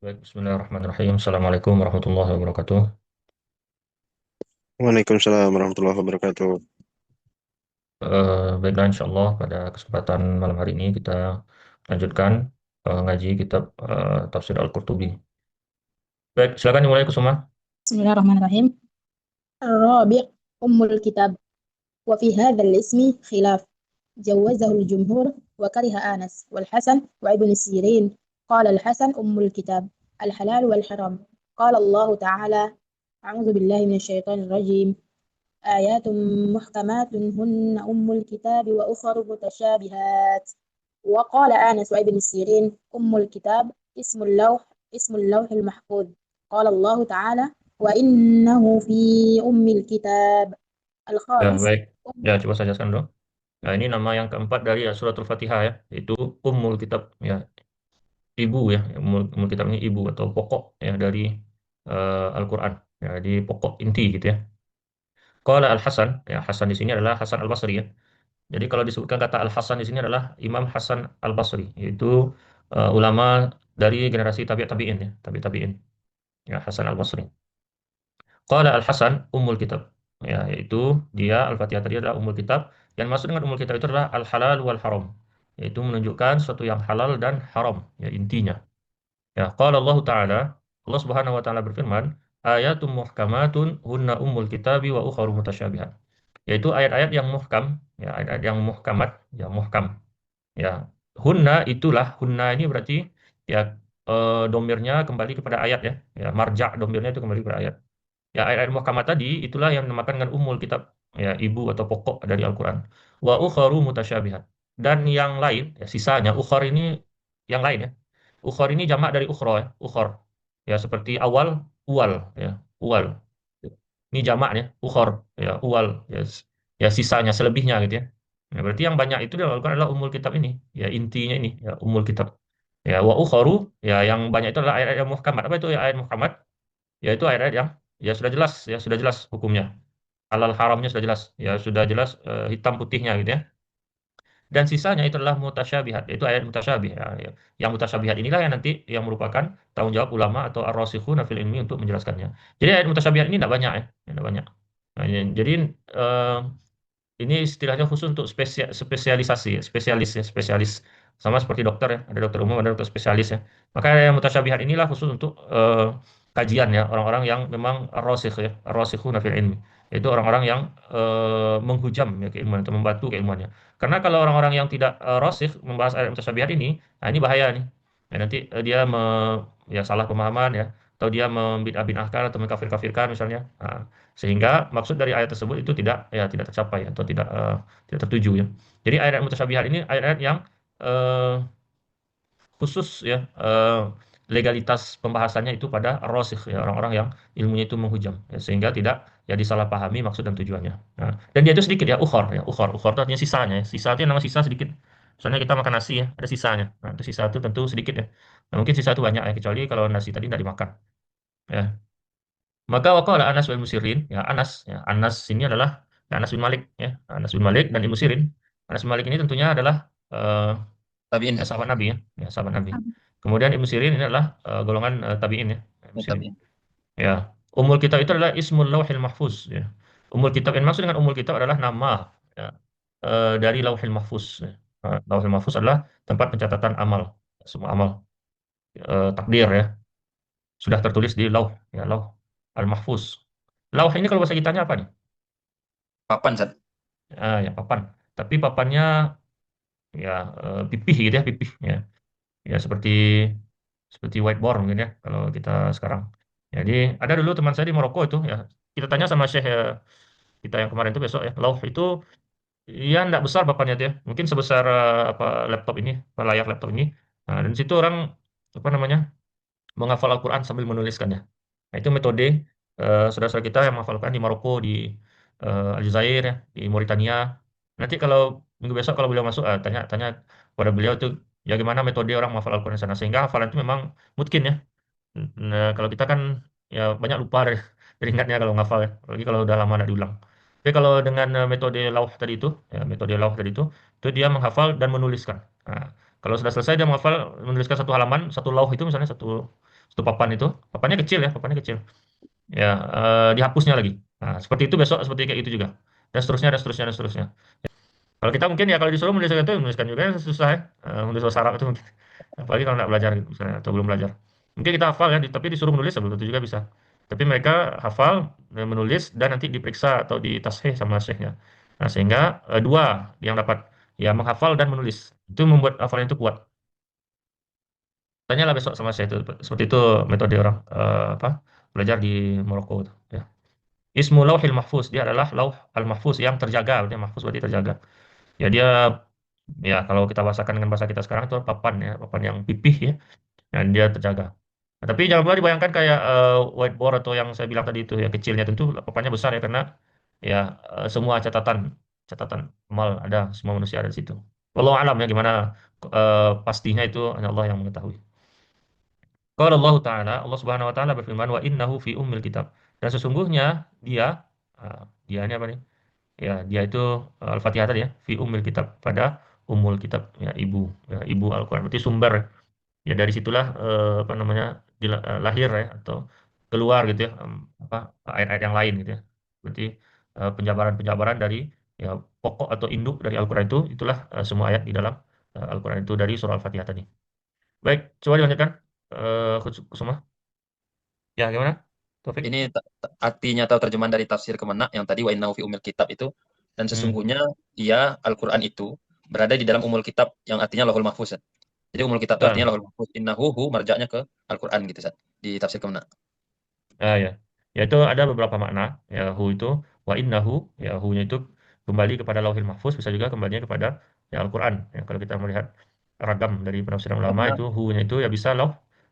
Baik, bismillahirrahmanirrahim. Assalamualaikum warahmatullahi wabarakatuh. Waalaikumsalam warahmatullahi wabarakatuh. Baiklah, insya Allah pada kesempatan malam hari ini kita lanjutkan ngaji kitab Tafsir Al-Qurtubi. Baik, silakan dimulai Kusuma. Bismillahirrahmanirrahim. الرابع أم الكتاب وفي هذا الاسم خلاف جوزه الجمهور وكره آنس والحسن وابن سيرين. قال الحسن أم الكتاب الحلال والحرام. قال الله تعالى أعوذ بالله من الشيطان الرجيم آيات محكمات هن أم الكتاب وأخر متشابهات. وقال آنس وابن سيرين أم الكتاب اسم اللوح المحفوظ. قال الله تعالى وإنه في أم الكتاب. Ya, الخامس baik. Ya, coba saya jelaskan dulu. Nah, ini nama yang keempat dari suratul Fatihah ya, yaitu Ummul Kitab ya, ibu ya. Ummul Kitab ini ibu atau pokok ya dari Al-Qur'an. Ya, di pokok inti gitu ya. Qala Al-Hasan, ya Hasan di sini adalah Hasan Al-Basri ya. Jadi kalau disebutkan kata Al-Hasan di sini adalah Imam Hasan Al-Basri, yaitu ulama dari generasi tabi'in ya, tabi'in. Ya, Hasan Al-Basri. Qala Al-Hasan Ummul Kitab. Ya, yaitu dia Al-Fatihah tadi adalah Ummul Kitab. Yang maksud dengan Ummul Kitab itu adalah Al-Halal wal Haram. Yaitu menunjukkan sesuatu yang halal dan haram, ya intinya. Ya, qala Allah Ta'ala, Allah Subhanahu wa taala berfirman, ayatum muhkamatun hunna ummul kitabi wa ukharu mutasyabihat. Yaitu ayat-ayat yang muhkam, ya ayat-ayat yang muhkamat, ya muhkam. Ya, hunna ini berarti ya domirnya kembali kepada ayat ya. Ya, marja domirnya itu kembali kepada ayat. Ya, ayat-ayat muhkamat tadi itulah yang dinamakan dengan ummul kitab, ya ibu atau pokok dari Al-Qur'an. Wa ukharu mutasyabihat. Dan yang lain, ya sisanya ukhar ini yang lain ya. Ukhar ini jamak dari ukhra ya, ukhar. Ya seperti awal, uwal ya, uwal. Ini jamaknya ukhar ya, uwal ya, ya sisanya selebihnya gitu ya. Ya, berarti yang banyak itu dalam Al-Qur'an adalah ummul kitab ini, ya intinya ini ya ummul kitab. Ya wa ukharu ya yang banyak itu adalah ayat-ayat muhkamat. Apa itu ya ayat muhkamat? Yaitu ayat-ayat yang ya sudah jelas hukumnya. Halal haramnya sudah jelas, ya sudah jelas hitam putihnya gitu ya. Dan sisanya itu adalah mutasyabihat, yaitu ayat mutasyabih ya. Yang mutasyabihat inilah yang nanti yang merupakan tanggung jawab ulama atau ar-rasikhuna fil ilmi untuk menjelaskannya. Jadi ayat mutasyabihat ini tidak banyak ya, tidak banyak. Nah, jadi eh, ini istilahnya khusus untuk spesialisasi, ya, spesialis ya, spesialis. Sama seperti dokter ya, ada dokter umum, ada dokter spesialis ya. Maka yang mutasyabihat inilah khusus untuk kajian ya, orang-orang yang memang rasikh ya, rasikhuna fil ilmi. Itu orang-orang yang menghujam ya keilmuan atau membantu keilmuannya. Karena kalau orang-orang yang tidak rasikh membahas ayat mutasyabihat ini, nah ini bahaya nih. Ya, nanti dia ya salah pemahaman ya, atau dia membid'ah-bid'ahkan atau mengkafir-kafirkan misalnya. Nah, sehingga maksud dari ayat tersebut itu tidak tercapai atau tidak tertuju ya. Jadi ayat mutasyabihat ini ayat-ayat yang eh, khusus ya legalitas pembahasannya itu pada rasikh ya orang-orang yang ilmunya itu menghujam ya, sehingga tidak ya disalahpahami maksud dan tujuannya. Nah, dan dia itu sedikit ya ukhor itu artinya sisanya ya. Sisa itu yang nama sisa sedikit. Misalnya kita makan nasi ya, ada sisanya. Nah, itu sisa itu tentu sedikit ya. Nah, mungkin sisa itu banyak ya, kecuali kalau nasi tadi tidak dimakan. Ya. Maka waqala Anas bin Musirin, Anas ini adalah ya, Anas bin Malik ya, Anas bin Malik dan Ibu Sirin. Anas bin Malik ini tentunya adalah eh, Tabiin ya, kan? sahabat Nabi ya sahabat Nabi. Kemudian Ibu Sirin ini adalah golongan tabi'in ya, Ibu Ya, Sirin. tabiin. Ya, Ummul Kitab itu adalah Ismul Lauhil Mahfuz ya. Ummul Kitab yang maksud dengan Ummul Kitab adalah nama ya, dari Lauhil Mahfuz ya. Lauhil Mahfuz adalah tempat pencatatan amal, semua amal takdir ya, sudah tertulis di Lauh ya, Lauh Al-Mahfuz. Lauh ini kalau bahasa kitanya apa nih? Papan, Sat. Ya papan. Tapi papannya ya pipih gitu ya, pipih ya. Ya seperti whiteboard mungkin ya kalau kita sekarang. Jadi ada dulu teman saya di Maroko itu ya. Kita tanya sama Syekh ya, kita yang kemarin itu besok ya. Lauh itu ya enggak besar papannya itu ya. Mungkin sebesar apa laptop ini, layar laptop ini. Nah, dan situ orang apa namanya? Menghafal Al-Quran sambil menuliskannya. Nah, itu metode saudara-saudara kita yang menghafalkan di Maroko, di Aljazair, ya, di Mauritania. Nanti kalau minggu besok kalau beliau masuk, tanya-tanya kepada beliau itu ya gimana metode orang menghafal Al-Quran di sana. Sehingga hafalan itu memang mungkin ya. Nah, kalau kita kan ya banyak lupa dari ingatnya kalau menghafal ya. Apalagi kalau udah lama tidak diulang. Tapi kalau dengan metode lauh tadi itu, ya metode lauh tadi itu dia menghafal dan menuliskan. Nah, kalau sudah selesai dia menghafal, menuliskan satu halaman, satu lauh itu misalnya satu satu papan itu, papannya kecil ya, papannya kecil. Ya, dihapusnya lagi. Nah, seperti itu besok seperti kayak itu juga. Dan seterusnya, dan seterusnya, dan seterusnya. Kalau kita mungkin ya kalau disuruh menuliskan itu menuliskan juga susah ya. Menulis bahasa Arab itu mungkin. Apalagi kalau nggak belajar gitu misalnya atau belum belajar. Mungkin kita hafal ya, tapi disuruh menulis ya belum tentu juga bisa. Tapi mereka hafal dan menulis dan nanti diperiksa atau ditasheh sama syekhnya. Nah, sehingga dua yang dapat ya menghafal dan menulis. Itu membuat hafalan itu kuat. Tanyalah besok sama saya itu seperti itu metode orang apa belajar di Maroko itu ya. Ismu lauhil mahfuz dia adalah lauh al mahfuz yang terjaga, artinya mahfuz berarti terjaga. Ya dia ya kalau kita bahasakan dengan bahasa kita sekarang itu papan ya, papan yang pipih ya, dan dia terjaga. Nah, tapi jangan pula dibayangkan kayak whiteboard atau yang saya bilang tadi itu ya kecilnya tentu papannya besar ya karena ya semua catatan catatan amal ada semua manusia ada di situ. Wallahu alam ya gimana pastinya itu hanya Allah yang mengetahui. Qala Allah Ta'ala, Allah Subhanahu wa taala berfirman wa innahu fi ummil kitab. Dan sesungguhnya dia dia ini apa nih? Ya, dia itu Al-Fatihah tadi ya, fi ummil kitab pada umul kitab ya, ibu Al-Qur'an. Berarti sumber ya dari situlah apa namanya lahir ya atau keluar gitu ya apa ayat-ayat yang lain gitu ya. Berarti penjabaran-penjabaran dari ya pokok atau induk dari Al-Qur'an itu itulah semua ayat di dalam Al-Qur'an itu dari surah Al-Fatihah tadi. Baik, coba dilanjutkan Kusuma. Ya, gimana? Taufik? Ini artinya atau terjemahan dari tafsir Kemenak yang tadi wa innahu fi umil kitab itu, dan Hmm. sesungguhnya ia Al-Quran itu berada di dalam umul kitab yang artinya Lauhul Mahfuz. Zat. Jadi umul kitab itu artinya Ah, Lauhul Mahfuz. Innahu hu marja'nya ke Al-Quran gitu Zat, di tafsir Kemenak. ya. Ya itu ada beberapa makna. Ya hu itu wa innahu ya hu-nya itu kembali kepada Lauhil Mahfuz bisa juga kembalinya kepada ya Al-Qur'an. Ya kalau kita melihat ragam dari penafsiran ulama Karena itu hu-nya itu ya bisa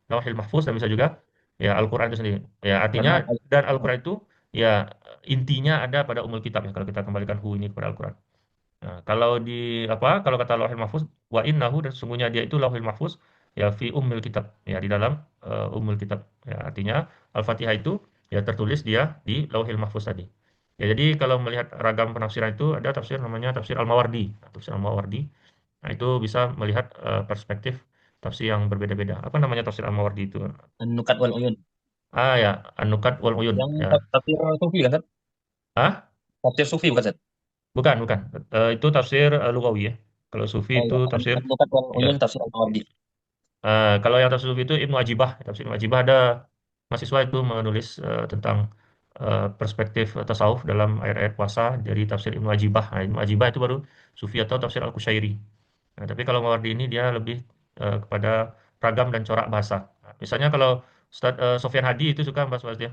Lauhil Mahfuz dan bisa juga ya Al-Qur'an itu sendiri. Ya artinya karena dan Al-Qur'an itu ya intinya ada pada umul kitab ya kalau kita kembalikan hu ini kepada Al-Qur'an. Nah, kalau di apa? Kalau kata Lauhil Mahfuz wa innahu dan sesungguhnya dia itu Lauhil Mahfuz ya fi ummil kitab ya di dalam ummul kitab. Ya artinya Al-Fatihah itu ya tertulis dia di Lauhil Mahfuz tadi. Ya jadi kalau melihat ragam penafsiran itu ada tafsir namanya tafsir Al-Mawardi. Nah, tafsir Al-Mawardi. Nah, itu bisa melihat perspektif tafsir yang berbeda-beda. Apa namanya tafsir Al-Mawardi itu? Nukat wal Uyun. Ah ya, An-Nukat wal Uyun Yang ya. tafsir sufi kan Zat? Ah, Tafsir sufi bukan Zat? bukan, bukan. Itu tafsir lugawi ya. Kalau sufi Oh itu iya, tafsir Nukat wal ya. Uyun tafsir Al-Mawardi. Kalau yang tafsir sufi itu Ibnu Ajibah. Tafsir Ibnu Ajibah ada mahasiswa itu menulis tentang perspektif tasawuf dalam ayat-ayat puasa dari tafsir Ibnu Ajibah. Nah, Ibnu Ajibah itu baru sufi atau tafsir Al-Qusyairi. Nah, tapi kalau Mawardi ini dia lebih kepada ragam dan corak bahasa. Nah, misalnya kalau Ustaz Sofyan Hadi itu suka bahas-bahas dia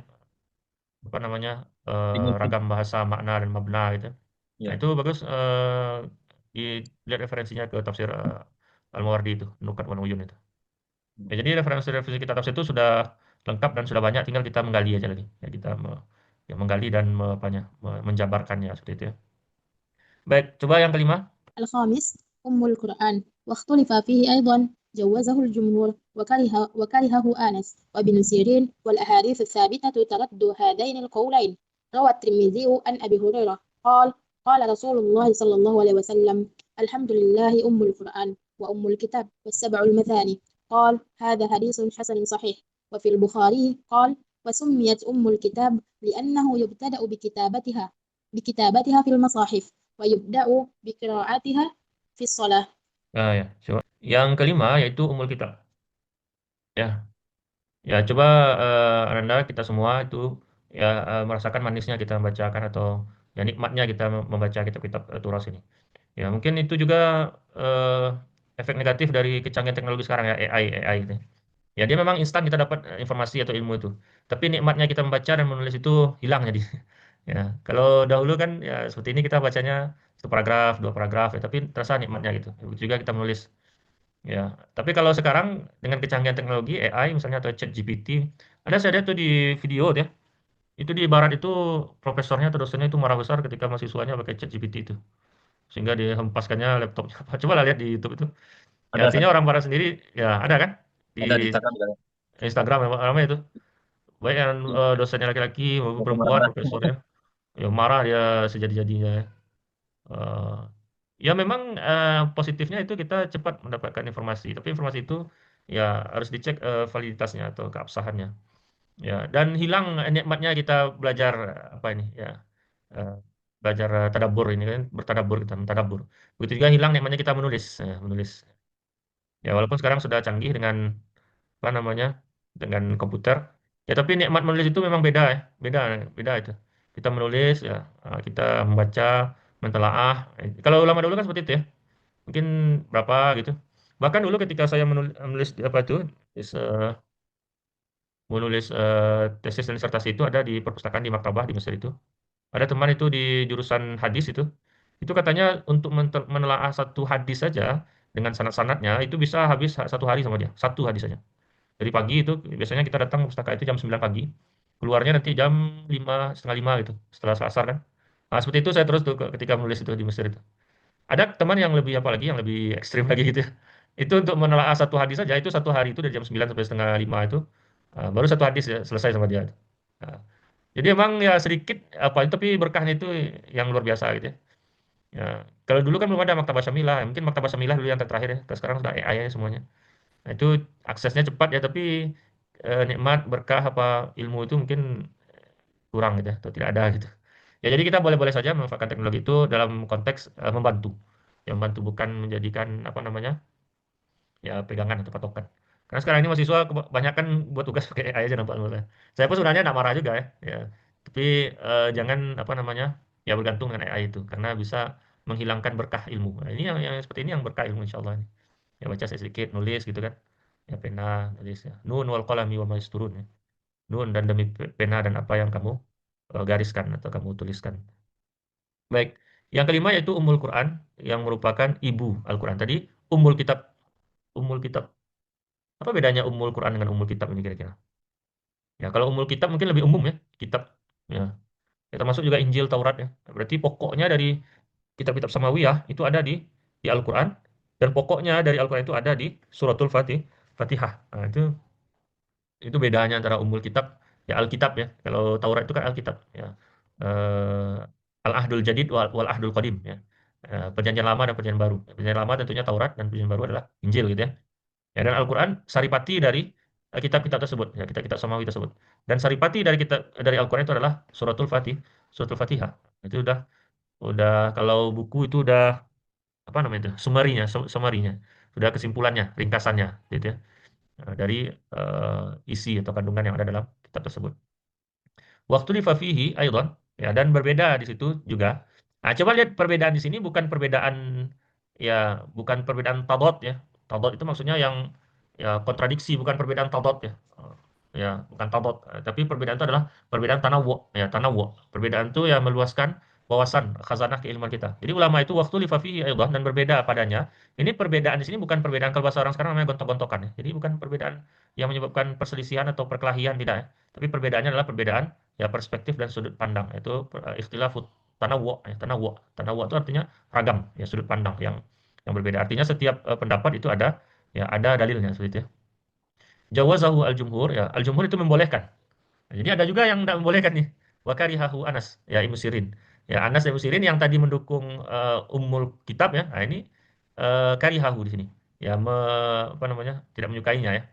apa namanya Dimulkin. ragam bahasa makna dan mabna gitu. Nah, Ya. itu bagus dilihat referensinya ke tafsir Al-Mawardi itu, Nukat wan Uyun itu. Ya, jadi referensi-referensi kitab tafsir itu sudah lengkap dan sudah banyak, tinggal kita menggali aja lagi. Ya, kita ya, menggali dan apanya, menjabarkannya seperti itu ya. Baik, coba yang kelima. الخامس أم القرآن، واختلف فيه أيضا، جوزه الجمهور وكرهه آنس وابن سيرين، والأحاديث الثابتة ترد هذين القولين. روى الترمذي عن أبي هريرة قال قال رسول الله صلى الله عليه وسلم: الحمد لله أم القرآن وأم الكتاب والسبع المثاني. قال هذا حديث حسن صحيح. وفي البخاري قال: وسميت أم الكتاب لأنه يبتدأ بكتابتها في المصاحف، ويبدأ بقراءتها في الصلاة. Nah, ya, coba. Yang kelima yaitu umul kitab. Ya, ya coba Ananda kita semua itu ya merasakan manisnya kita membacakan atau ya nikmatnya kita membaca kitab-kitab Turas ini. Ya, mungkin itu juga eh, efek negatif dari kecanggihan teknologi sekarang ya AI gitu. Ya dia memang instan kita dapat informasi atau ilmu itu. Tapi nikmatnya kita membaca dan menulis itu hilang jadi. Ya, kalau dahulu kan ya seperti ini kita bacanya satu paragraf, dua paragraf ya, tapi terasa nikmatnya gitu. Begitu juga kita menulis. Ya, tapi kalau sekarang dengan kecanggihan teknologi AI misalnya atau ChatGPT, ada saya lihat tuh di video ya, itu di barat itu profesornya atau dosennya itu marah besar ketika mahasiswanya pakai ChatGPT itu, sehingga dihempaskannya laptopnya. Coba lah lihat di YouTube itu. Ya, Ada artinya Zat. orang barat sendiri ya ada kan di Ada di Instagram juga. Instagram memang ramai itu. Baik yang Iya. dosennya laki-laki maupun Foto perempuan marah-marah. profesornya, ya marah dia sejadi-jadinya. Eh, ya memang positifnya itu kita cepat mendapatkan informasi, tapi informasi itu ya harus dicek validitasnya atau keabsahannya. Ya, dan hilang nikmatnya kita belajar apa ini ya, eh, belajar tadabbur ini kan, bertadabbur, kita mentadabbur. Begitu juga hilang nikmatnya kita menulis, menulis. Ya, walaupun sekarang sudah canggih dengan apa namanya, dengan komputer, ya tapi nikmat menulis itu memang beda ya, beda, beda itu. Kita menulis ya, kita membaca, mentelaah. Kalau ulama dulu kan seperti itu ya, mungkin berapa gitu. Bahkan dulu ketika saya menulis apa itu, menulis tesis dan disertasi itu ada di perpustakaan di maktabah di Mesir itu. Ada teman itu di jurusan hadis itu katanya untuk menelaah satu hadis saja dengan sanad-sanadnya itu bisa habis 1 hari sama dia, satu hadis saja. Dari pagi itu biasanya kita datang ke pustaka itu jam 9 pagi, keluarnya nanti jam 5, setengah 5 gitu, setelah asar kan. Nah, seperti itu saya terus tuh ketika menulis itu di Mesir itu. Ada teman yang lebih apa lagi, yang lebih ekstrim lagi gitu ya. Itu untuk menelaah satu hadis saja, itu 1 hari itu dari jam 9 sampai setengah 5 itu, baru satu hadis ya, selesai sama dia. Nah, jadi emang ya sedikit apa tapi berkahnya itu yang luar biasa gitu ya. Ya, kalau dulu kan belum ada maktabah syamilah, mungkin maktabah syamilah dulu yang terakhir ya. Kalau sekarang sudah AI ya semuanya. Nah, itu aksesnya cepat ya, tapi nikmat berkah apa ilmu itu mungkin kurang gitu ya, atau tidak ada gitu. Ya jadi kita boleh-boleh saja memanfaatkan teknologi itu dalam konteks membantu. Yang membantu bukan menjadikan apa namanya? Ya pegangan atau patokan. Karena sekarang ini mahasiswa kebanyakan buat tugas pakai AI aja nampak menurut saya. Saya pun sebenarnya nggak marah juga ya. Ya. Tapi jangan apa namanya? Ya bergantung dengan AI itu karena bisa menghilangkan berkah ilmu. Nah, ini yang seperti ini yang berkah ilmu insya Allah ini. Ya baca sedikit, nulis gitu kan. Ya pena, nulis ya. Nun wal qalami wa ma yasturun ya. Nun dan demi pena dan apa yang kamu gariskan atau kamu tuliskan. Baik. Yang kelima yaitu Ummul Quran yang merupakan ibu Al-Quran. Tadi Ummul Kitab. Apa bedanya Ummul Quran dengan Ummul Kitab ini kira-kira? Ya, kalau Ummul Kitab mungkin lebih umum ya, kitab. Ya, ya termasuk juga Injil, Taurat ya. Berarti pokoknya dari kitab-kitab Samawiyah itu ada di Al-Quran dan pokoknya dari Al-Quran itu ada di Suratul Fatihah. Nah, itu bedanya antara Ummul Kitab ya Alkitab ya. Kalau Taurat itu kan Alkitab ya. Eh, Al-Ahdul Jadid wal Ahdul Qadim ya. Perjanjian lama dan perjanjian baru. Perjanjian lama tentunya Taurat dan perjanjian baru adalah Injil gitu ya. Ya, dan Al-Quran saripati dari kitab-kitab tersebut, ya, kitab-kitab samawi tersebut. Dan saripati dari dari Al-Quran itu adalah Suratul Fatihah. Itu udah kalau buku itu udah apa namanya itu? Sumarinya. Sudah kesimpulannya, ringkasannya gitu ya. Dari isi atau kandungan yang ada dalam kitab tersebut. Waktu di fafihi aydan ya dan berbeda di situ juga. Nah, coba lihat perbedaan di sini ya bukan perbedaan tadot ya. Tadot itu maksudnya yang ya kontradiksi, bukan perbedaan tadot ya. Ya, bukan tadot, tapi perbedaan itu adalah perbedaan tanawu ya, tanawu. Perbedaan itu yang meluaskan wawasan khazanah keilmuan kita. Jadi ulama itu waktu li fafihi aydan dan berbeda padanya. Ini perbedaan di sini bukan perbedaan kalau bahasa orang sekarang namanya gontok-gontokan ya. Jadi bukan perbedaan yang menyebabkan perselisihan atau perkelahian tidak ya. Tapi perbedaannya adalah perbedaan ya perspektif dan sudut pandang. Itu istilaf tanawu ya, tanawu itu artinya ragam ya sudut pandang yang berbeda. Artinya setiap pendapat itu ada dalilnya seperti itu ya. Jawazahu al-jumhur ya, al-jumhur itu membolehkan. Nah, jadi ada juga yang tidak membolehkan nih. Wa karihahu Anas ya Ibnu Sirin. Ya Anas dan Ibnu Sirin yang tadi mendukung Ummul Kitab ya. Nah, ini karihahu di sini. Ya apa namanya? Tidak menyukainya ya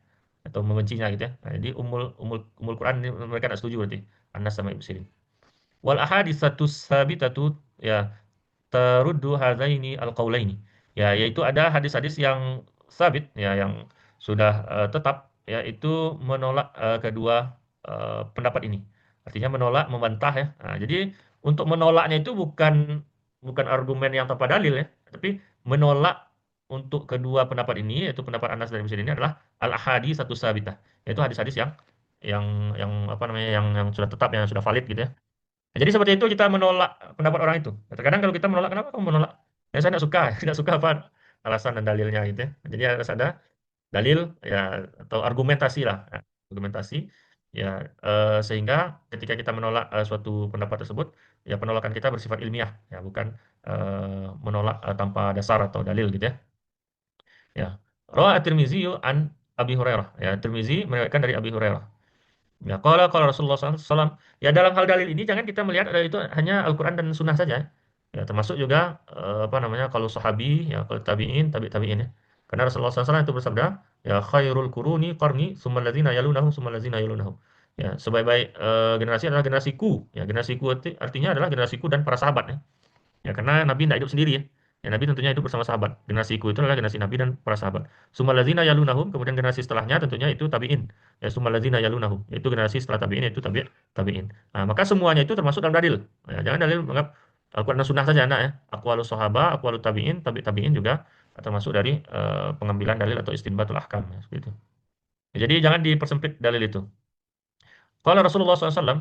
atau membencinya gitu ya. Nah, jadi Ummul Quran ini mereka tidak setuju berarti Anas sama Ibnu Sirin. Wal ahaditsatu sabitatu ya taruddu hadzaini alqaulaini. Ya, yaitu ada hadis-hadis yang sabit ya yang sudah tetap ya itu menolak kedua pendapat ini. Artinya menolak, membantah ya. Nah, jadi untuk menolaknya itu bukan argumen yang tanpa dalil ya, tapi menolak untuk kedua pendapat ini yaitu pendapat Anas dan Muslim ini adalah al-ahadi satu sabitah, yaitu hadis-hadis yang yang apa namanya yang sudah tetap yang sudah valid gitu ya. Nah, jadi seperti itu kita menolak pendapat orang itu. Nah, terkadang kalau kita menolak, kenapa kamu menolak? Ya saya tidak suka, tidak suka apa alasan dan dalilnya gitu ya. Jadi harus ada dalil ya atau argumentasi lah, ya, argumentasi ya sehingga ketika kita menolak suatu pendapat tersebut, ya penolakan kita bersifat ilmiah, ya bukan menolak tanpa dasar atau dalil gitu ya. Ya. Rawa At-Tirmizi an Abi Hurairah. Ya, Tirmizi meriwayatkan dari Abi Hurairah. Ya, kalau Rasulullah SAW, ya dalam hal dalil ini jangan kita melihat ada itu hanya Al-Quran dan Sunnah saja. Ya, termasuk juga apa namanya kalau sahabi, ya kalau tabiin, tabiin ya. Karena Rasulullah SAW itu bersabda, ya khairul quruni qarni tsummal ladzina yalunahum tsummal ladzina yalunahum. Ya, sebaik-baik generasi adalah generasiku. Ya, generasiku artinya adalah generasiku dan para sahabat ya. Ya, karena Nabi tidak hidup sendiri ya. Ya, Nabi tentunya hidup bersama sahabat. Generasiku itu adalah generasi Nabi dan para sahabat. Tsummal ladzina yalunahum, kemudian generasi setelahnya tentunya itu tabi'in. Ya, tsummal ladzina yalunahum, yaitu generasi setelah tabi'in yaitu tabi'in. Nah, maka semuanya itu termasuk dalam dalil. Ya, jangan dalil menganggap Al-Quran dan Sunnah saja, anak ya. Aqwalus sahabah, aqwalut tabi'in, tabi'in juga termasuk dari pengambilan dalil atau istinbatul ahkam ya, seperti itu. Ya, jadi jangan dipersempit dalil itu. Qala Rasulullah SAW,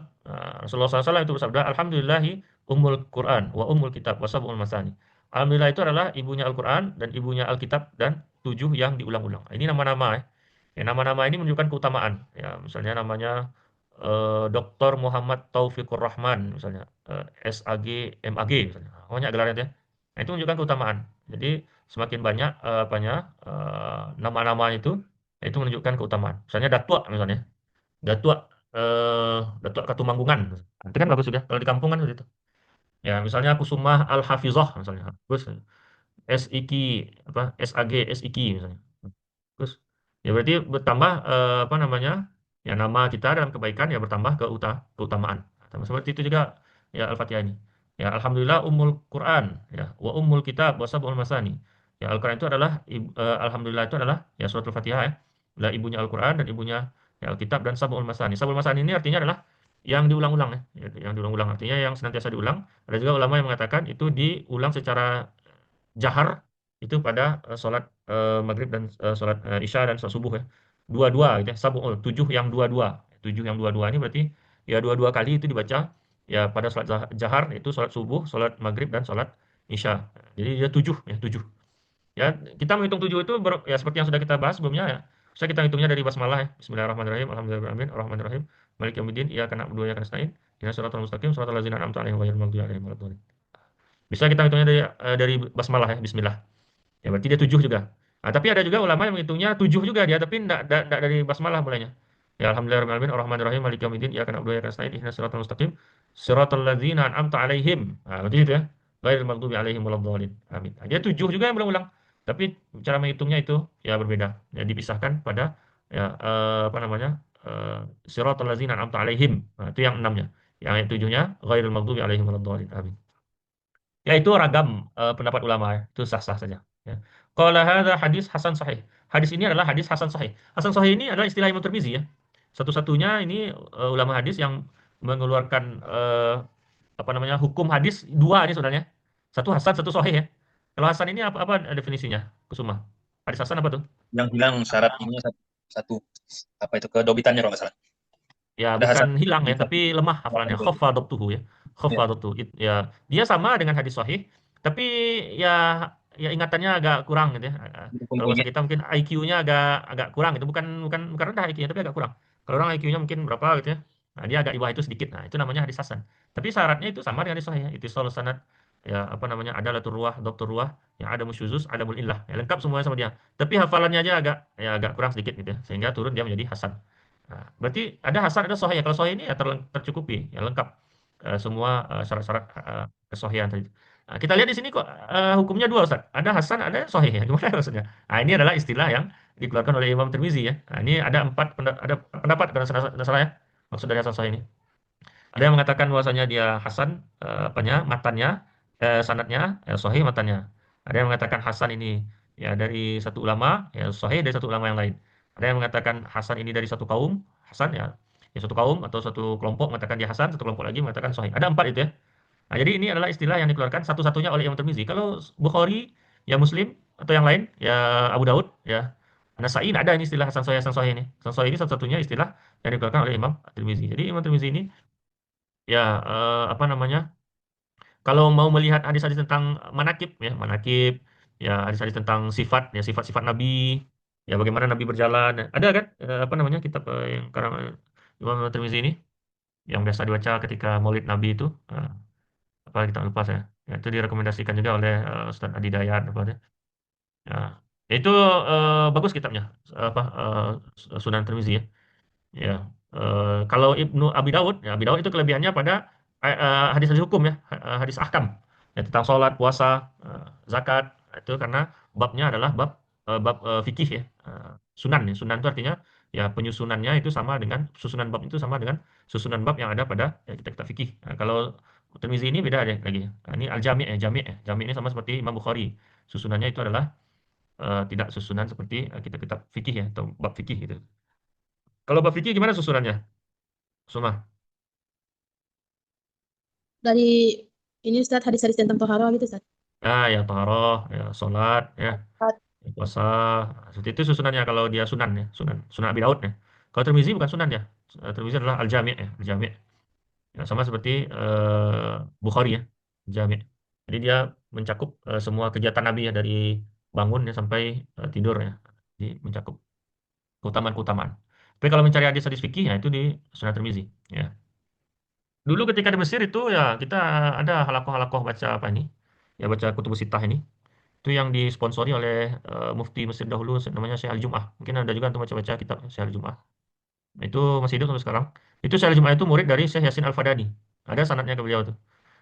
Rasulullah SAW itu bersabda, Alhamdulillahi ummul Quran wa ummul kitab wa sab'ul masani. Alhamdulillah itu adalah ibunya Al-Quran dan ibunya Alkitab dan 7 yang diulang-ulang. Ini nama-nama ya. Ya, nama-nama ini menunjukkan keutamaan. Ya, misalnya namanya Dr. Muhammad Taufikur Rahman, misalnya SAG, MAG, misalnya. Banyak gelarnya itu ya. Nah, itu menunjukkan keutamaan. Jadi semakin banyak nama-nama itu menunjukkan keutamaan. Misalnya Datuk misalnya. Datuk Datuk Katumanggungan. Nah, itu kan bagus juga. Kalau di kampung kan seperti itu. Ya, misalnya Kusumah Al-Hafizah misalnya. Bagus. SIK apa SAG SIK misalnya. Terus ya berarti bertambah apa namanya? Ya nama kita dalam kebaikan ya bertambah keutamaan. Sama seperti itu juga ya Al-Fatihah ini. Ya Alhamdulillah Ummul Quran ya wa Ummul Kitab wa Sab'ul Masani. Ya Al-Quran itu adalah Alhamdulillah itu adalah ya surat Al-Fatihah ya. Adalah ibunya Al-Quran dan ibunya ya Alkitab dan Sab'ul Masani. Sab'ul Masani ini artinya adalah yang diulang-ulang ya. Yang diulang-ulang artinya yang senantiasa diulang. Ada juga ulama yang mengatakan itu diulang secara jahar itu pada sholat maghrib dan sholat isya dan sholat subuh ya. Dua-dua gitu ya. Tujuh yang dua-dua. Tujuh yang dua-dua ini berarti ya dua-dua kali itu dibaca ya pada sholat jahar itu sholat subuh, sholat maghrib dan sholat isya. Jadi dia tujuh ya tujuh. Ya kita menghitung tujuh itu ya seperti yang sudah kita bahas sebelumnya ya. Bisa kita hitungnya dari basmalah ya. Bismillahirrahmanirrahim. Alhamdulillahirabbil alamin. Arrahmanirrahim. Maliki yaumiddin. Iyyaka na'budu wa iyyaka nasta'in. Ihdinas siratal mustaqim. Shiratal ladzina an'amta 'alaihim ghairil maghdubi 'alaihim waladdallin. Bisa kita hitungnya dari basmalah ya. Bismillah. Ya berarti dia tujuh juga. Nah, tapi ada juga ulama yang menghitungnya tujuh juga dia, tapi tidak dari basmalah mulainya. Ya alhamdulillahirabbil alamin arrahmanirrahim maliki yaumiddin iyyaka na'budu wa iyyaka nasta'in ihdinas siratal mustaqim siratal ladzina an'amta 'alaihim. Nah, berarti itu ya. Ghairil maghdubi 'alaihim waladdallin. Amin. Nah, dia tujuh juga yang berulang-ulang. Tapi cara menghitungnya itu ya berbeda. Ya dipisahkan pada ya apa namanya? Siratal ladzina an'amta 'alaihim. Nah, itu yang enamnya. Yang tujuhnya ghairil maghdubi 'alaihim waladdallin. Amin. Ya itu ragam pendapat ulama ya. Itu sah-sah saja. Ya. Qala hadza hadis hasan sahih. Hadis ini adalah hadis hasan sahih. Hasan sahih ini adalah istilah Imam Tirmizi ya. Satu-satunya ini ulama hadis yang mengeluarkan apa namanya hukum hadis dua ini sebenarnya. Satu hasan, satu sahih ya. Kalau hasan ini apa definisinya? Kusuma. Hadis hasan apa tuh? Yang bilang syarat ini satu apa itu kedobitannya kalau nggak salah. Ya Ada bukan hasan hilang ya, bisa tapi lemah hafalannya. Khafadhabtuhu ya. ya, Khafadhabtuhu. Ya, dia sama dengan hadis sahih, tapi ya ya ingatannya agak kurang gitu ya. Kalau bahasa kumpulnya. kita mungkin IQ-nya agak agak kurang gitu. Bukan bukan bukan rendah IQ-nya, tapi agak kurang. Kalau orang IQ-nya mungkin berapa gitu ya. Nah, dia agak di bawah itu sedikit. Nah, itu namanya hadis hasan. Tapi syaratnya itu sama dengan hadis sahih ya. Itu sanad ya apa namanya? Adalatul ruwah, dhabtur ruwah, yang ada musyuzuz, ada illah. Ya, lengkap semuanya sama dia. Tapi hafalannya aja agak ya agak kurang sedikit gitu ya. Sehingga turun dia menjadi hasan. Nah, berarti ada hasan, ada sahih. Kalau sahih ini ya tercukupi, ya lengkap semua syarat-syarat kesahihan tadi. Nah, kita lihat di sini kok hukumnya dua Ustaz. Ada hasan, ada sahih ya. Gimana maksudnya? Nah, ini adalah istilah yang dikeluarkan oleh Imam Tirmizi ya. Nah, ini ada ada pendapat kalau tidak salah ya. Maksud dari hasan sahih ini. Ada yang mengatakan bahwasanya dia hasan apanya? Matannya, sanadnya, sahih matannya. Ada yang mengatakan hasan ini ya dari satu ulama, ya sahih dari satu ulama yang lain. Ada yang mengatakan hasan ini dari satu kaum, hasan ya. Ya satu kaum atau satu kelompok mengatakan dia hasan, satu kelompok lagi mengatakan sahih. Ada empat itu ya. Nah, jadi ini adalah istilah yang dikeluarkan satu-satunya oleh Imam Tirmizi. Kalau Bukhari, ya Muslim atau yang lain, ya Abu Daud, ya Nasai tidak ada ini istilah Hasan Sahih ini. Hasan Sahih ini satu-satunya istilah yang dikeluarkan oleh Imam Tirmizi. Jadi Imam Tirmizi ini ya apa namanya? Kalau mau melihat hadis-hadis tentang manakib ya, manakib, ya hadis-hadis tentang sifat ya sifat-sifat Nabi, ya bagaimana Nabi berjalan. Ada kan apa namanya kitab yang karangan Imam Tirmizi ini yang biasa dibaca ketika Maulid Nabi itu. Apa kita lupa saya. Ya, itu direkomendasikan juga oleh Ustaz Adi Dayat apa ya. Ya, itu bagus kitabnya apa Sunan Tirmizi ya. Ya. Kalau Ibnu Abi Daud, ya Abi Daud itu kelebihannya pada hadis-hadis hukum ya, hadis ahkam. Ya, tentang sholat, puasa, zakat. Itu karena babnya adalah bab bab fikih ya. Sunan ya. Sunan itu artinya ya penyusunannya itu sama dengan susunan bab itu sama dengan susunan bab yang ada pada ya, kitab-kitab fikih. Nah, kalau Tirmizi ini beda deh lagi. Nah, ini Al-Jami' ya, Jami' ya. Jami' ini sama seperti Imam Bukhari. Susunannya itu adalah tidak susunan seperti kitab-kitab fikih ya atau bab fikih gitu. Kalau bab fikih gimana susunannya? Suma. Dari ini Ustaz, hadis-hadis tentang toharoh gitu Ustaz. Nah, ya taharah, ya salat, ya Saat puasa. Seperti itu susunannya kalau dia sunan ya, sunan, sunan Abi Daud ya. Kalau Tirmizi bukan sunan ya. Tirmizi adalah Al-Jami' ya, Al-Jami'. Ya, sama seperti Bukhari ya, Jami'. Jadi dia mencakup semua kegiatan Nabi ya dari bangun ya sampai tidur ya. Jadi mencakup keutamaan-keutamaan. Tapi kalau mencari hadis-hadis fikih ya itu di Sunan Tirmizi ya. Dulu ketika di Mesir itu ya kita ada halakoh-halakoh baca apa ini? Ya baca Kutubus Sittah ini. Itu yang disponsori oleh Mufti Mesir dahulu namanya Syekh Al-Jum'ah. Mungkin ada juga untuk baca-baca kitab Syekh Al-Jum'ah. Nah, itu masih hidup sampai sekarang. Itu Syekh Al-Jum'ah itu murid dari Syekh Yasin Al-Fadani. Ada sanadnya ke beliau tuh.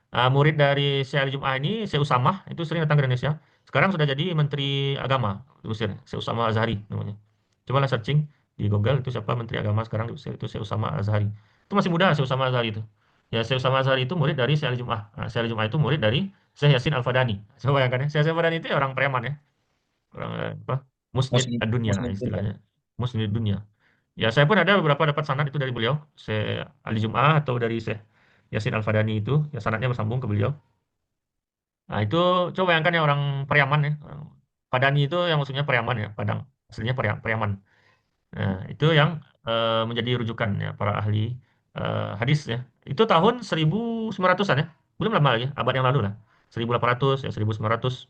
Murid dari Syekh Ali Jum'ah ini, Syekh Usamah, itu sering datang ke Indonesia. Sekarang sudah jadi Menteri Agama di Mesir, Syekh Usamah Azhari namanya. Cobalah searching di Google itu siapa Menteri Agama sekarang di Mesir, itu Syekh Usamah Azhari. Itu masih muda Syekh Usamah Azhari itu. Ya Syekh Usamah Azhari itu murid dari Syekh Ali Jum'ah. Nah, Syekh Ali Jum'ah itu murid dari Syekh Yasin Al-Fadani. Coba bayangkan ya, Syekh Yasin Al-Fadani itu ya orang preman ya, orang apa? Musnid Muslim ad-dunya Muslim dunia. istilahnya. Musnid dunia. Ya saya pun ada beberapa dapat sanad itu dari beliau, Syekh Ali Jum'ah atau dari Syekh Yasin Al-Fadani itu, ya sanadnya bersambung ke beliau. Nah, itu coba bayangkan ya orang Periaman ya. Padani itu yang maksudnya Periaman ya, Padang. Aslinya Periaman. Nah, itu yang menjadi rujukan ya para ahli hadis ya. Itu tahun 1900-an ya. Belum lama lagi, abad yang lalu lah. 1800 ya 1900.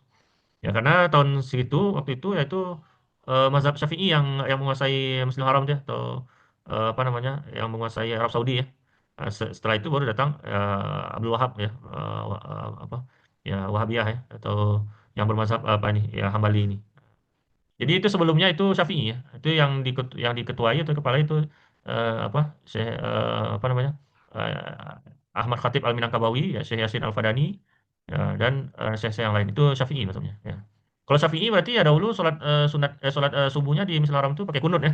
Ya karena tahun segitu waktu itu yaitu mazhab Syafi'i yang menguasai Masjidil Haram dia atau apa namanya? Yang menguasai Arab Saudi ya. Setelah itu baru datang Abdul Wahab ya apa ya Wahabiyah ya atau yang bermazhab apa ini ya Hambali ini. Jadi itu sebelumnya itu Syafi'i ya. Itu yang diketuai atau kepala itu apa Syekh apa namanya? Ahmad Khatib Al-Minangkabawi ya Syekh Yasin Al-Fadani ya, dan syekh-syekh yang lain itu Syafi'i maksudnya ya. Kalau Syafi'i berarti ya dahulu sholat subuhnya di Masjidil Haram itu pakai kunut ya.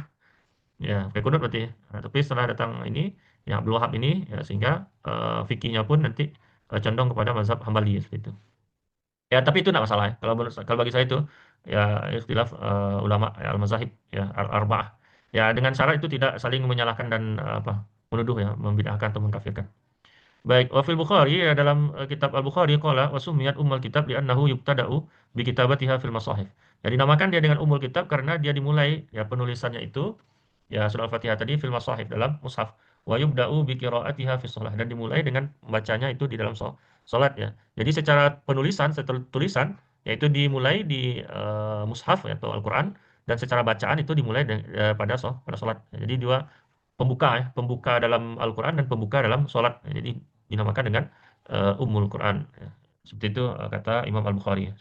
Ya, pakai kunut berarti ya. Nah, tapi setelah datang ini yang Abdul Wahab ini ya sehingga fikihnya pun nanti condong kepada mazhab Hambali ya, seperti itu. Ya, tapi itu tidak masalah ya. Kalau bagi saya itu ya ikhtilaf ulama ya, al-mazahib ya arba'ah. Ya dengan syarat itu tidak saling menyalahkan dan apa menuduh ya, membid'ahkan atau mengkafirkan. Baik, wa fil Bukhari ya, dalam kitab Al-Bukhari qala wa summiyat ummul kitab li'annahu yubtada'u bi kitabatiha fil masahif. Jadi dinamakan dia dengan ummul kitab karena dia dimulai ya penulisannya itu ya surah Al-Fatihah tadi fil masahif dalam mushaf wa yubda'u bi qiraatiha fi shalah dan dimulai dengan membacanya itu di dalam salat ya. Jadi secara penulisan, secara tulisan yaitu dimulai di mushaf ya, atau Al-Qur'an dan secara bacaan itu dimulai pada salat. Jadi dua pembuka ya, pembuka dalam Al-Qur'an dan pembuka dalam salat. Jadi dinamakan dengan Ummul Quran ya. Seperti itu kata Imam Al-Bukhari ya.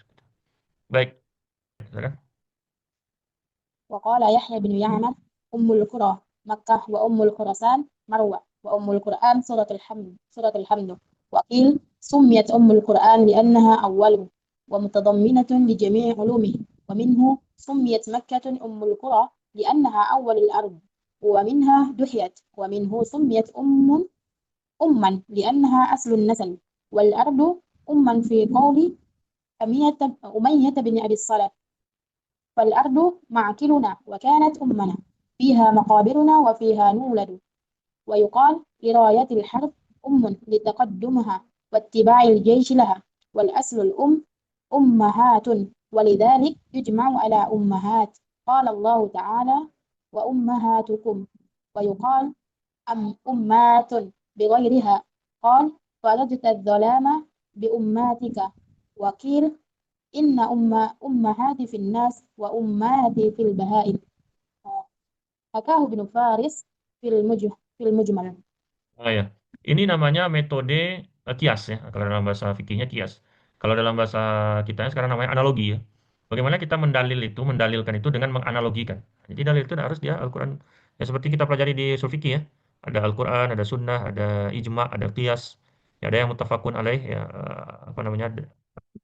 Baik, silakan. وقال يحيى بن يعمر أم القرى مكة وأم الخراسان مروة وأم القرآن سورة الحمد وقيل سميت أم القرآن لأنها أوله ومتضمنة لجميع علومه ومنه سميت مكة أم القرى لأنها أول الأرض ومنها دحيت ومنه سميت أما لأنها أصل النسل والأرض أما في قول أمية بن أبي الصلت فالأرض معكلنا وكانت أمنا فيها مقابرنا وفيها نولد ويقال لراية الحرب لتقدمها واتباع الجيش لها والأصل أمهات ولذلك يجمع على أمهات قال الله تعالى وأمهاتكم ويقال أمات بغيرها قال فردت الظلام بأماتك وقيل إن أمهاتي في الناس وأمهاتي في البهائم حكاه ابن فارس في المجمل. Ya. Ini namanya metode kias ya. Kalau dalam bahasa fikihnya kias. Kalau dalam bahasa kita sekarang namanya analogi ya. Bagaimana kita mendalilkan itu dengan menganalogikan. Jadi dalil itu harus dia Al-Quran. Ya seperti kita pelajari di usul fikih ya. Ada Al-Quran, ada sunnah, ada ijma, ada kias. Ya, ada yang muttafaqun alaih ya apa namanya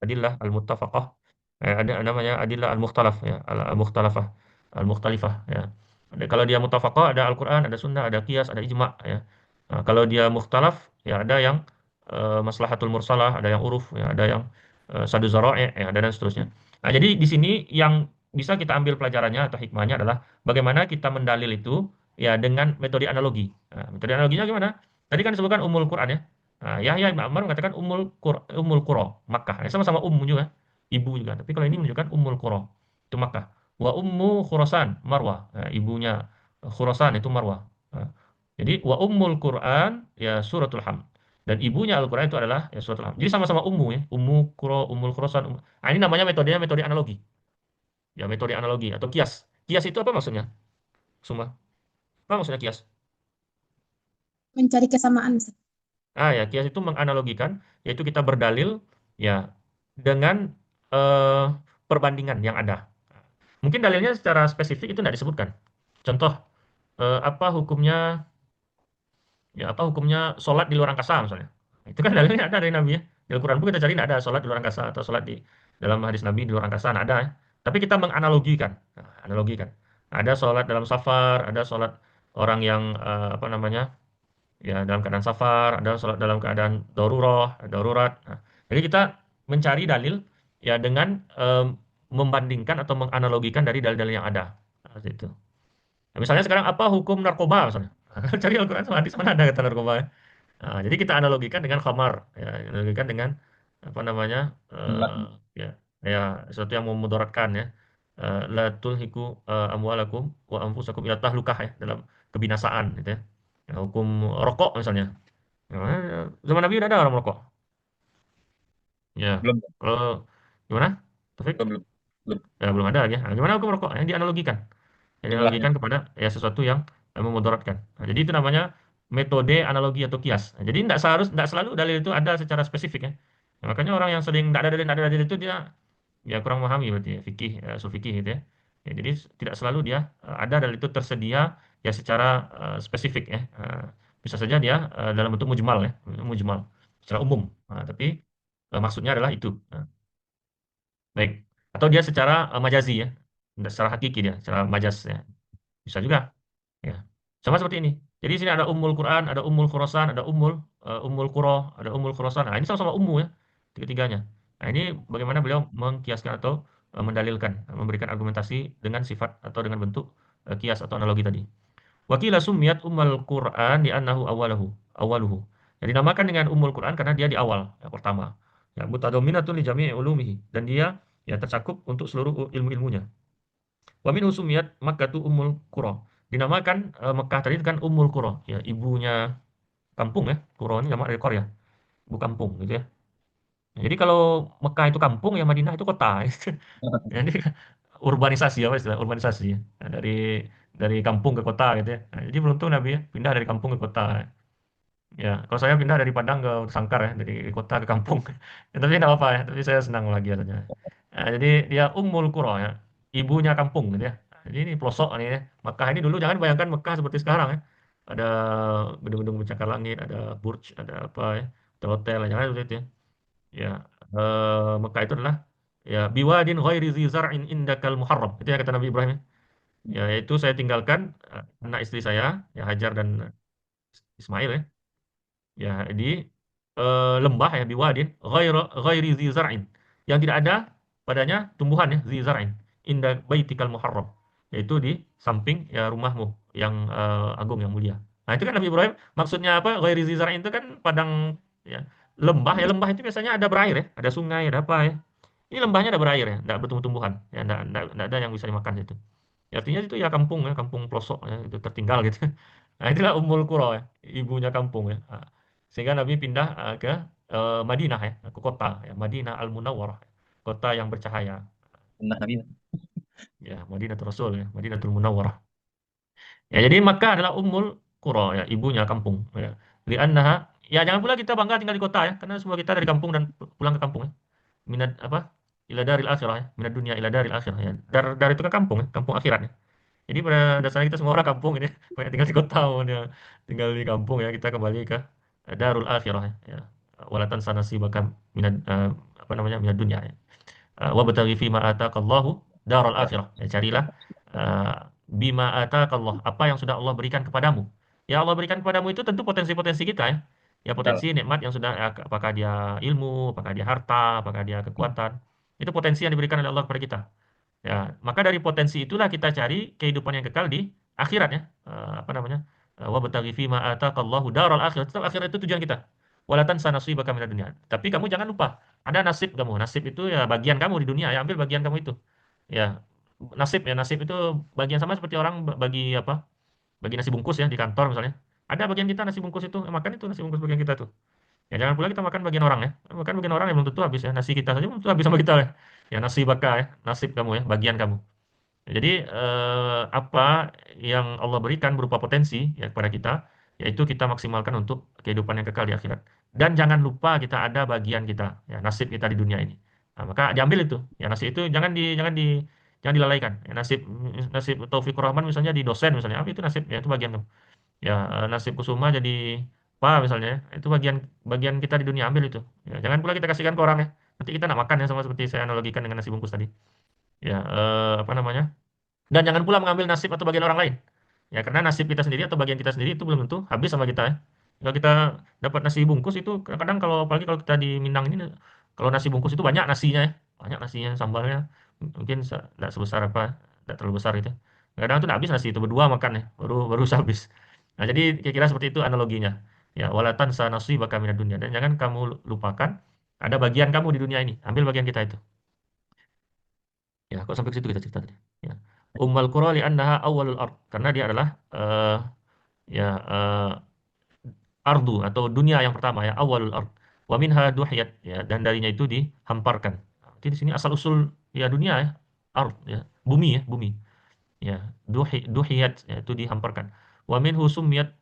adillah al-muttafaqah. Ada namanya adillah al-mukhtalaf ya, al-mukhtalafah, al-mukhtalifah ya. Kalau dia muttafaqah ada Al-Qur'an, ada sunnah, ada qiyas, ada ijma' ya. Nah, kalau dia mukhtalaf ya ada yang maslahatul mursalah, ada yang uruf ya, ada yang sadu zara'i ya, dan seterusnya. Nah, jadi di sini yang bisa kita ambil pelajarannya atau hikmahnya adalah bagaimana kita mendalil itu ya dengan metode analogi. Nah, metode analoginya gimana? Tadi kan disebutkan Ummul Qur'an ya. Nah, Yahya bin Ammar mengatakan Ummul Qura, Makkah. Ya, sama-sama juga ibu juga. Tapi kalau ini menunjukkan Ummul Qura, itu Makkah. Wa Ummu Khurasan, Marwah. Nah, ibunya Khurasan itu Marwah. Nah, jadi wa Ummul Quran ya suratul Hamd. Dan ibunya Al-Quran itu adalah ya suratul Hamd. Jadi sama-sama ummu ya. Ummu Qura, Ummul Khurasan. Nah, ini namanya metodenya metode analogi. Ya metode analogi atau kias. Kias itu apa maksudnya? Semua. Apa maksudnya kias? Mencari kesamaan, Ustaz. Ya kias itu menganalogikan, yaitu kita berdalil ya dengan eh, perbandingan yang ada. Mungkin dalilnya secara spesifik itu tidak disebutkan. Contoh, apa hukumnya ya apa hukumnya sholat di luar angkasa misalnya. Itu kan dalilnya ada dari Nabi ya. Di Al-Quran pun kita cari tidak ada sholat di luar angkasa atau sholat di dalam hadis Nabi di luar angkasa tidak ada ya. Tapi kita menganalogikan, nah, analogikan. Ada sholat dalam safar, ada sholat orang yang apa namanya ya dalam keadaan safar, ada sholat dalam keadaan darurat. Nah, jadi kita mencari dalil ya dengan membandingkan atau menganalogikan dari dalil-dalil yang ada. Nah, itu. Nah, misalnya sekarang apa hukum narkoba misalnya? Cari Al-Quran sama hadis mana ada kata narkoba ya? Nah, jadi kita analogikan dengan khamar, ya, analogikan dengan apa namanya, ya, ya sesuatu yang memudaratkan ya. La tulhiku amwalakum wa anfusakum ila tahlukah ya dalam kebinasaan gitu ya. Ya, hukum rokok misalnya. Ya, zaman Nabi udah ada orang merokok. Ya, Belum, kalau gimana? Taufik? belum, belum, belum. Ya, belum ada lagi. Nah, gimana hukum rokok? Yang dianalogikan. Yang Jumlahnya. dianalogikan kepada ya sesuatu yang memudaratkan. Nah, jadi itu namanya metode analogi atau kias. Nah, jadi tidak selalu dalil itu ada secara spesifik ya. Nah, makanya orang yang sering tidak ada dalil itu dia ya kurang memahami berarti ya, fikih ya, usul fikih gitu ya. Ya, jadi tidak selalu dia ada dalil itu tersedia ya secara spesifik ya. Bisa saja dia dalam bentuk mujmal ya, mujmal secara umum. Nah, tapi maksudnya adalah itu. Nah, baik. Atau dia secara majazi ya, tidak secara hakiki dia, secara majas ya. Bisa juga. Ya. Sama seperti ini. Jadi di sini ada Ummul Quran, ada Ummul Khurasan, ada Ummul Qura, ada Ummul Khurasan. Nah, ini sama-sama ummu ya, tiga-tiganya. Nah, ini bagaimana beliau mengkiaskan atau mendalilkan, memberikan argumentasi dengan sifat atau dengan bentuk kias atau analogi tadi. Wakila sumiyat Ummul Quran di annahu awaluhu. Jadi dinamakan dengan Ummul Quran karena dia di awal, yang pertama. Ya, mutadamminatun li jami'i ulumihi dan dia ya tercakup untuk seluruh ilmu-ilmunya. Wa min usumiyat Makkah Ummul Qura. Dinamakan Mekah tadi kan Ummul Qura, ya ibunya kampung ya. Qura ini jamak dari qaryah, ibu kampung gitu ya. Nah, jadi kalau Mekah itu kampung, ya Madinah itu kota. Jadi urbanisasi apa istilah urbanisasi ya. Nah, dari kampung ke kota gitu ya. Nah, jadi beruntung Nabi ya pindah dari kampung ke kota. Ya, kalau saya pindah dari Padang ke Sangkar ya, dari kota ke kampung. Ya, tapi tidak apa ya, tapi saya senang lagi saja. Nah, jadi dia Ummul Qura ya, ibunya kampung gitu ya. Nah, jadi ini pelosok nih ya. Mekah ini dulu jangan bayangkan Mekah seperti sekarang ya. Ada gedung-gedung pencakar langit, ada Burj, ada apa ya, ada hotel, jangan seperti itu ya. Ya, Mekah itu adalah ya biwadin ghairi zi zar'in indakal muharram. Itu yang kata Nabi Ibrahim ya. Ya, yaitu saya tinggalkan anak istri saya, ya Hajar dan Ismail ya. Ya, di lembah ya biwadin ghairi zi zar'in yang tidak ada padanya tumbuhan ya zi zar'in inda baitikal muharram yaitu di samping ya rumahmu yang agung yang mulia. Nah, itu kan Nabi Ibrahim maksudnya apa ghairi zi zar'in itu kan padang ya lembah itu biasanya ada berair ya, ada sungai, ada apa ya. Ini lembahnya ada berair ya, tidak bertumbuh-tumbuhan ya, tidak ada yang bisa dimakan itu. Ya, artinya itu ya, kampung pelosok ya, itu tertinggal gitu. Nah, itulah Ummul Qura ya, ibunya kampung ya. Nah, sehingga Nabi pindah ke Madinah ya, ke kota ya, Madinah Al-Munawwarah, kota yang bercahaya. Sunnah Nabi. Ya, Madinatul Rasul ya, Madinatul Munawwarah. Ya, jadi Makkah adalah Ummul Qura ya, ibunya kampung ya. Li'annaha ya jangan pula kita bangga tinggal di kota ya, karena semua kita dari kampung dan pulang ke kampung ya. Minat apa? Ila daril akhirah ya, minat dunia ila daril akhirah ya. Dar itu kan kampung ya, kampung akhirat ya. Jadi pada dasarnya kita semua orang kampung ini, banyak tinggal di kota maupun yang tinggal di kampung ya, kita kembali ke darul akhirah ya. Walatan sanasi bahkan minat apa namanya minat dunia ya. wabtaghi fima ataqallahu daral akhirah. Ya, carilah uh, bima ataqallah, apa yang sudah Allah berikan kepadamu. Ya Allah berikan kepadamu itu tentu potensi-potensi kita ya. Ya Betul. potensi nikmat yang sudah apakah dia ilmu, apakah dia harta, apakah dia kekuatan. Itu potensi yang diberikan oleh Allah kepada kita. Ya, maka dari potensi itulah kita cari kehidupan yang kekal di akhirat ya. Apa namanya? Wabtaghi fima ataqallahu daral akhirah. Tetap akhirat itu tujuan kita. Wala tansa nasibaka minad dunya. Tapi kamu jangan lupa, ada nasib kamu. Nasib itu ya bagian kamu di dunia, ya ambil bagian kamu itu. Ya, nasib itu bagian sama seperti orang bagi apa? Bagi nasi bungkus ya di kantor misalnya. Ada bagian kita nasi bungkus itu, makan itu nasi bungkus bagian kita tuh. Ya jangan pula kita makan bagian orang ya. Makan bagian orang yang belum tentu habis ya. Nasi kita saja belum tentu habis sama kita ya. Ya nasi baka ya, nasib kamu ya, bagian kamu. Jadi apa yang Allah berikan berupa potensi ya kepada kita, yaitu kita maksimalkan untuk kehidupan yang kekal di akhirat. Dan jangan lupa kita ada bagian kita, ya nasib kita di dunia ini. Nah, maka diambil itu, ya nasib itu jangan dilalaikan. Ya, nasib Taufikur Rahman misalnya di dosen misalnya, apa itu nasib, ya itu bagian kamu. Ya nasib Kusuma jadi apa misalnya, ya, itu bagian bagian kita di dunia, ambil itu. Ya, jangan pula kita kasihkan ke orang ya. Nanti kita nak makan ya sama seperti saya analogikan dengan nasi bungkus tadi. Ya apa namanya? Dan jangan pula mengambil nasib atau bagian orang lain. Ya, karena nasib kita sendiri atau bagian kita sendiri itu belum tentu habis sama kita ya. Kalau kita dapat nasi bungkus itu kadang-kadang kalau apalagi kalau kita di Minang ini kalau nasi bungkus itu banyak nasinya ya. Banyak nasinya, sambalnya mungkin tidak sebesar apa, tidak terlalu besar itu. Kadang itu tidak habis nasi itu berdua makan ya, baru baru habis. Nah, jadi kira-kira seperti itu analoginya. Ya, walatan sa nasibaka minad dunya, dan jangan kamu lupakan ada bagian kamu di dunia ini. Ambil bagian kita itu. Ya, kok sampai ke situ kita cerita tadi. Ya. Ummul Qura li'annaha awwalul ard, karena dia adalah ya ardu atau dunia yang pertama ya, awwalul ard. Wa minha duhiyat, ya, dan darinya itu dihamparkan. Jadi di sini asal usul ya dunia ya, ard ya, bumi ya, bumi. Ya, duhiyat ya, itu dihamparkan. Wa minhu summiyat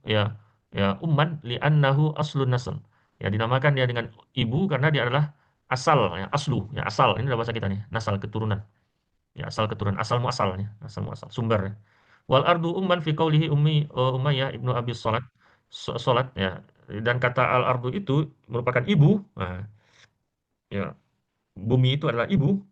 ya, ya umman li'annahu aslun nasl. Ya dinamakan dia dengan ibu karena dia adalah asal ya, aslu ya, asal. Ini adalah bahasa kita nih, nasal keturunan. Ya, asal keturunan, asal muasalnya, asal muasal, sumbernya. Wal ardu umman fi qaulihi Umayyah ibnu Abi Salat ya. Dan kata al ardu itu merupakan ibu. Nah, ya, bumi itu adalah ibu.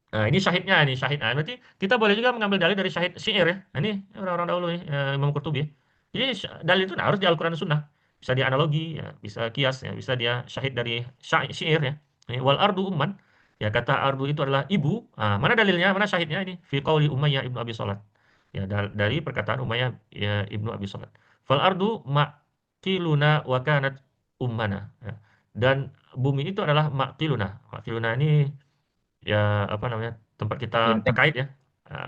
Nah, ini syahidnya, ini syahid. Nah, berarti kita boleh juga mengambil dalil dari syahid syair ya. Nah, ini orang-orang dahulu nih, Imam Qurtubi. Jadi dalil itu nah, harus di Al-Qur'an dan Sunnah. Bisa dia analogi, ya, bisa kias, ya, bisa dia syahid dari syair ya. Ini, wal ardu umman. Ya, kata ardu itu adalah ibu. Nah, mana dalilnya? Mana syahidnya ini? Fi qauli Umayyah ibnu Abi Salat. Ya, dari perkataan Umayyah ya, ibnu Abi Salat. Fal ardu maqiluna wa kanat ummana. Ya. Dan bumi itu adalah maqiluna. Maqiluna ini ya apa namanya, tempat kita Benteng. terkait ya.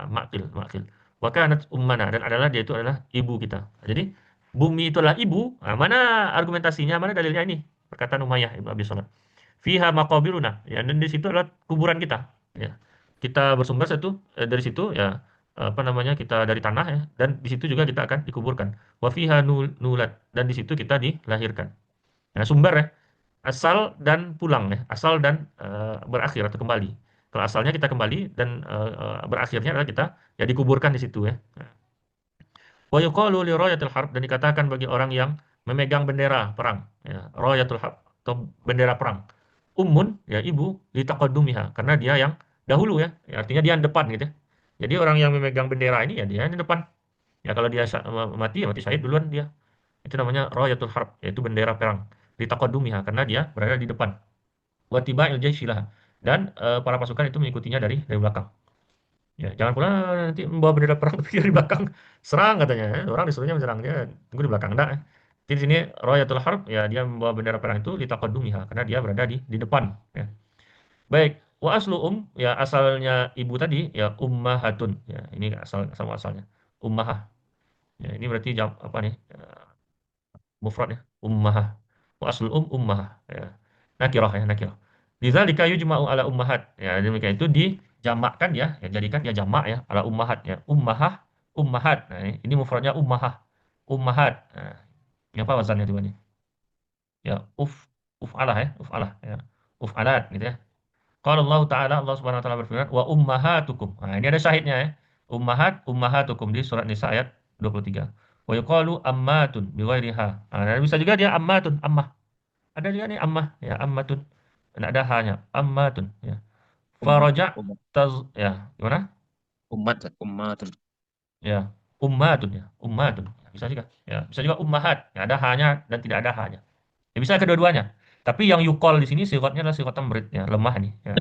Makil makil wa kanat ummana, dan adalah dia itu adalah ibu kita. Jadi bumi itu adalah ibu. Mana argumentasinya, mana dalilnya ini, perkataan Umayyah Ibnu Abi Salam, fiha maqabiruna, ya, dan di situ adalah kuburan kita ya. Kita bersumber satu dari situ ya, apa namanya, kita dari tanah ya, dan di situ juga kita akan dikuburkan. Wa fiha nulat, dan di situ kita dilahirkan. Nah, sumber ya, asal dan pulang ya, asal dan berakhir atau kembali. Kalau asalnya kita kembali, dan berakhirnya adalah kita ya dikuburkan di situ ya. Wa yuqalu li rayatil harb, dan dikatakan bagi orang yang memegang bendera perang ya, rayatul harb atau bendera perang. Ummun ya ibu, li taqaddumiha, karena dia yang dahulu ya, ya artinya dia yang depan gitu ya. Jadi orang yang memegang bendera ini ya dia yang depan. Ya kalau dia mati ya mati syahid duluan dia. Itu namanya rayatul harb, yaitu bendera perang. Li taqaddumiha, karena dia berada di depan. Wa tiba'il jaishilah, dan para pasukan itu mengikutinya dari belakang. Ya, jangan pula nanti membawa bendera perang tapi dari belakang serang katanya. Ya. Orang disuruhnya menyerang, dia tunggu di belakang. Enggak. Jadi di sini Royatul Harb ya, dia membawa bendera perang itu di taqaddumiha, karena dia berada di depan ya. Baik, wa aslu ya, asalnya ibu tadi ya ummahatun. Ya, ini asal asal asalnya. Ummahah. Ya, ini berarti apa nih? Mufrad ya, ummahah. Wa aslul ummahah ya. Nakirah ya, nakirah. Lidzalika yujma'u ala ummahat. Ya, demikian itu dijamakkan ya, ya jadikan dia jamak ya, ala ummahat ya. Ummahah, ummahat. Nah, ini mufradnya ummahah. Ummahat. Nah, ini apa wazannya coba nih? Ya, uf'alah ya, uf'alah ya. Uf'alat gitu ya. Qala Allah Ta'ala, Allah Subhanahu wa taala berfirman, wa ummahatukum. Nah, ini ada syahidnya ya. Ummahatukum di surat Nisa ayat 23. Wa yuqalu ammatun bi ghairiha. Nah, dan bisa juga dia ammatun, ammah. Ada juga nih ammah ya, ammatun. Dan ada hanya ammatun ya. Ummat, Faraja ummat, taz ya gimana? ummat, Ustaz. Ummatun. Ya, ummatun ya, ummatun. Bisa juga. Ya, bisa juga ummahat. Ya, ada hanya dan tidak ada hanya. Ya, bisa kedua-duanya. Tapi yang yukol di sini sifatnya adalah sifat tamrid ya, lemah nih ya.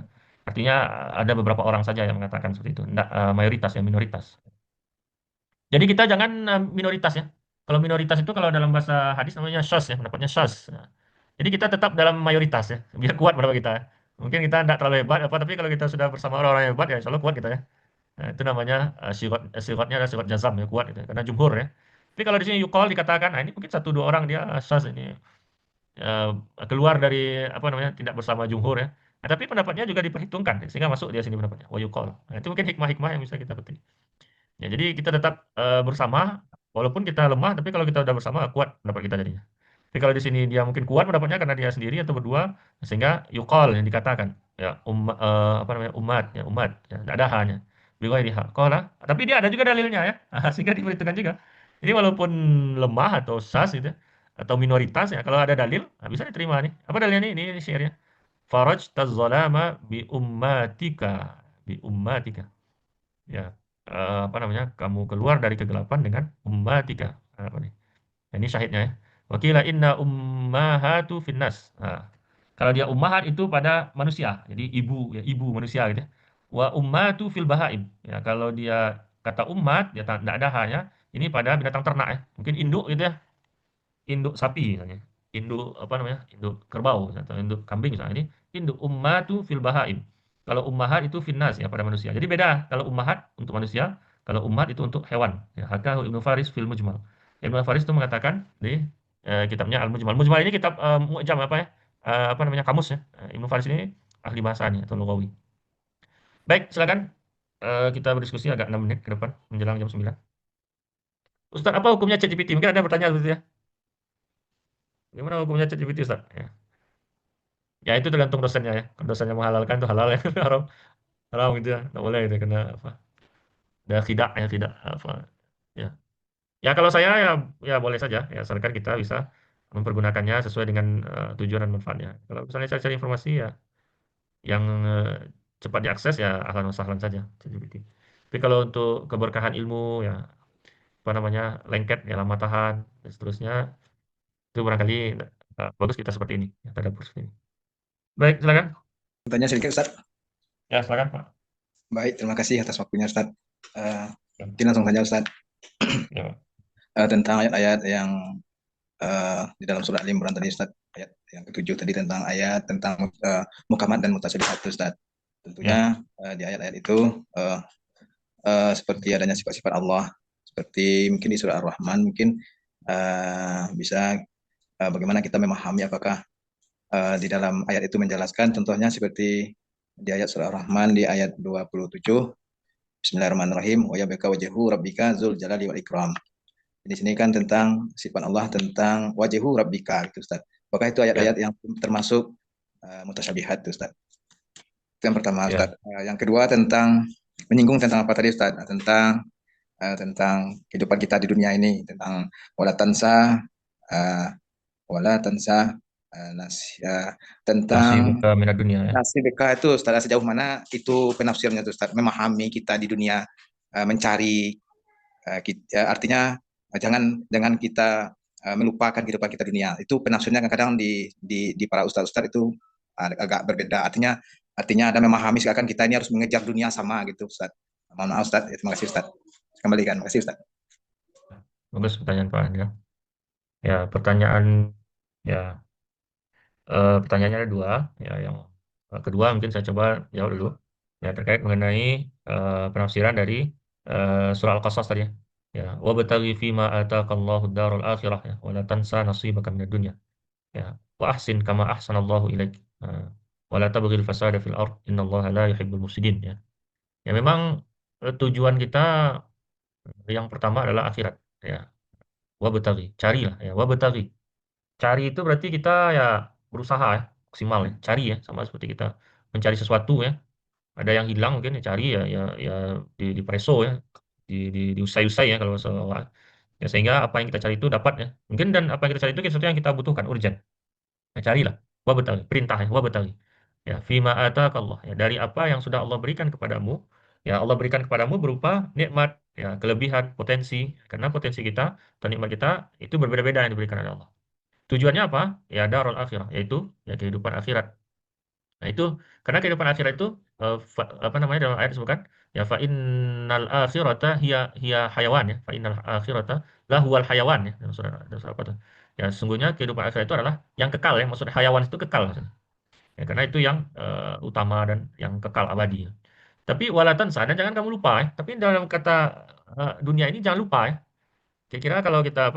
Artinya ada beberapa orang saja yang mengatakan seperti itu. Nggak, mayoritas ya, minoritas. Jadi kita jangan minoritas ya. Kalau minoritas itu kalau dalam bahasa hadis namanya syaz ya, pendapatnya syaz. Nah, jadi kita tetap dalam mayoritas ya, biar kuat pendapat kita. Mungkin kita tidak terlalu hebat apa, tapi kalau kita sudah bersama orang-orang yang hebat ya, insya Allah kuat kita ya. Nah, itu namanya sifatnya adalah sifat jazam ya, kuat itu. Karena jumhur ya. Tapi kalau di sini yukol dikatakan, nah ini mungkin satu dua orang dia syaz ini eh, keluar dari apa namanya tidak bersama jumhur ya. Nah, tapi pendapatnya juga diperhitungkan sehingga masuk dia sini pendapatnya. Wa yukol. Nah, itu mungkin hikmah-hikmah yang bisa kita petik. Ya, jadi kita tetap bersama, walaupun kita lemah, tapi kalau kita udah bersama kuat pendapat kita jadinya. Tapi kalau di sini dia mungkin kuat pendapatnya karena dia sendiri atau berdua, sehingga yukol yang dikatakan, ya apa namanya umat, ya umat, ya tidak ada hanya. Bighairi haq. Qala, tapi dia ada juga dalilnya ya, sehingga diperhitungkan juga. Jadi walaupun lemah atau sas gitu, ya, atau minoritas ya, kalau ada dalil, nah, bisa diterima nih. Apa dalilnya ini? Ini syairnya. Faraj tazalama bi ummatika, bi ummatika. Ya, apa namanya? Kamu keluar dari kegelapan dengan ummatika. Apa nih? Nah, ini syahidnya ya. Wakila inna ummahatu finnas. Nah, kalau dia ummahat itu pada manusia, jadi ibu ya, ibu manusia gitu ya. Wa ummatu fil bahaim. Ya, kalau dia kata ummat, dia tidak ada hanya ini pada binatang ternak ya. Mungkin induk gitu ya, induk sapi misalnya, induk apa namanya, induk kerbau atau induk kambing misalnya. Ini induk ummatu fil bahaim. Kalau ummahat itu finnas ya pada manusia. Jadi beda kalau ummahat untuk manusia, kalau ummat itu untuk hewan. Ya, Haka Ibnu Faris fil Mujmal. Ibnu Faris itu mengatakan di kitabnya Al Mujmal. Mujmal ini kitab mu'jam apa ya? Apa namanya, kamus ya. Ibnu Faris ini ahli bahasa nih atau lugawi. Baik, silakan kita berdiskusi agak 6 menit ke depan menjelang jam 9. Ustaz, apa hukumnya ChatGPT? Mungkin ada pertanyaan seperti itu ya. Gimana hukumnya ChatGPT, Ustaz? Ya. Ya itu tergantung dosennya ya. Kalau dosennya menghalalkan itu halal ya. Haram, haram gitu ya. Nggak boleh gitu kena apa? Ada tidak ya, tidak apa ya. Ya kalau saya ya ya boleh saja ya, asalkan kita bisa mempergunakannya sesuai dengan tujuan dan manfaatnya. Kalau misalnya saya cari informasi ya yang cepat diakses ya ahlan wa sahlan saja ChatGPT. Tapi kalau untuk keberkahan ilmu ya apa namanya lengket ya lama tahan dan seterusnya itu barangkali bagus kita seperti ini ya, tadabbur seperti ini. Baik, silakan. Tanya sedikit Ustaz. Ya, silakan Pak. Baik, terima kasih atas waktunya Ustaz. Eh, Ya, mungkin langsung saja Ustaz. ya. Tentang ayat-ayat yang di dalam surat Al Imran tadi Ustaz, ayat yang ketujuh tadi tentang ayat tentang mukamat dan mutasyabihat itu Ustaz. Ya. Tentunya di ayat-ayat itu seperti adanya sifat-sifat Allah, seperti mungkin di surah Ar-Rahman mungkin bisa bagaimana kita memahami apakah di dalam ayat itu menjelaskan contohnya seperti di ayat surah Ar-Rahman di ayat 27. Bismillahirrahmanirrahim. Wa yabqa wajhu rabbika dzul jalali wal ikram. Di sini kan tentang sifat Allah, tentang wajhu rabbika gitu Ustaz. Apakah itu Ya. ayat-ayat yang termasuk mutasyabihat Ustaz? Itu yang pertama Ya. Ustaz. Yang kedua tentang menyinggung tentang apa tadi Ustaz? Tentang kehidupan kita di dunia ini, tentang wala tansa uh, wala tansa tentang Nasibuka minad dunia ya. nasibika itu Ustaz, sejauh mana itu penafsirnya itu Ustaz, memahami kita di dunia, mencari artinya jangan jangan kita melupakan kehidupan kita dunia. Itu penafsirnya kadang-kadang di para ustaz-ustaz itu agak berbeda. Artinya artinya ada memahami seakan kita ini harus mengejar dunia sama gitu Ustaz. Mohon maaf Ustaz. Terima kasih Ustaz. Kembalikan. Terima kasih Ustaz. Bagus pertanyaan Pak Andra. Ya, pertanyaan ya pertanyaannya ada dua. Ya, yang kedua mungkin saya coba jawab dulu. Ya, terkait mengenai penafsiran dari surah Al-Qasas tadi ya. Ya, wa bataghi fima ataqallahu ad-darul akhirah ya, wa la tansa nasibaka minad dunya. Ya, wa ahsin kama ahsanallahu ilaik. Wa la tabghil fasada fil ard, innallaha la yuhibbul mufsidin ya. Ya memang tujuan kita yang pertama adalah akhirat ya. Wabtaghi, carilah ya, wabtaghi. Cari itu berarti kita ya berusaha ya, maksimal ya, cari ya, sama seperti kita mencari sesuatu ya. Ada yang hilang mungkin ya cari ya ya di preso ya, diusai-usai ya kalau soal ya, sehingga apa yang kita cari itu dapat ya. Mungkin dan apa yang kita cari itu sesuatu yang kita butuhkan urgent. Ya, carilah. Wabtaghi, perintah ya, wabtaghi. Ya, fima atakallah, ya dari apa yang sudah Allah berikan kepadamu. Ya, Allah berikan kepadamu berupa nikmat, ya, kelebihan, potensi. Karena potensi kita atau nikmat kita itu berbeda-beda yang diberikan oleh Allah. Tujuannya apa? Ya, darul akhirah, yaitu ya kehidupan akhirat. Nah, itu karena kehidupan akhirat itu apa namanya dalam ayat disebutkan ya fa innal akhirata hiya hiya hayawan, ya. Fa innal akhirata lahuwal hayawan, ya dalam surah apa tuh? Ya, sesungguhnya kehidupan akhirat itu adalah yang kekal, ya. Maksudnya hayawan itu kekal maksudnya. Ya, karena itu yang utama dan yang kekal abadi, ya. Tapi wala tansa, dan jangan kamu lupa, ya. Tapi dalam kata dunia ini jangan lupa, ya. Kira-kira kalau kita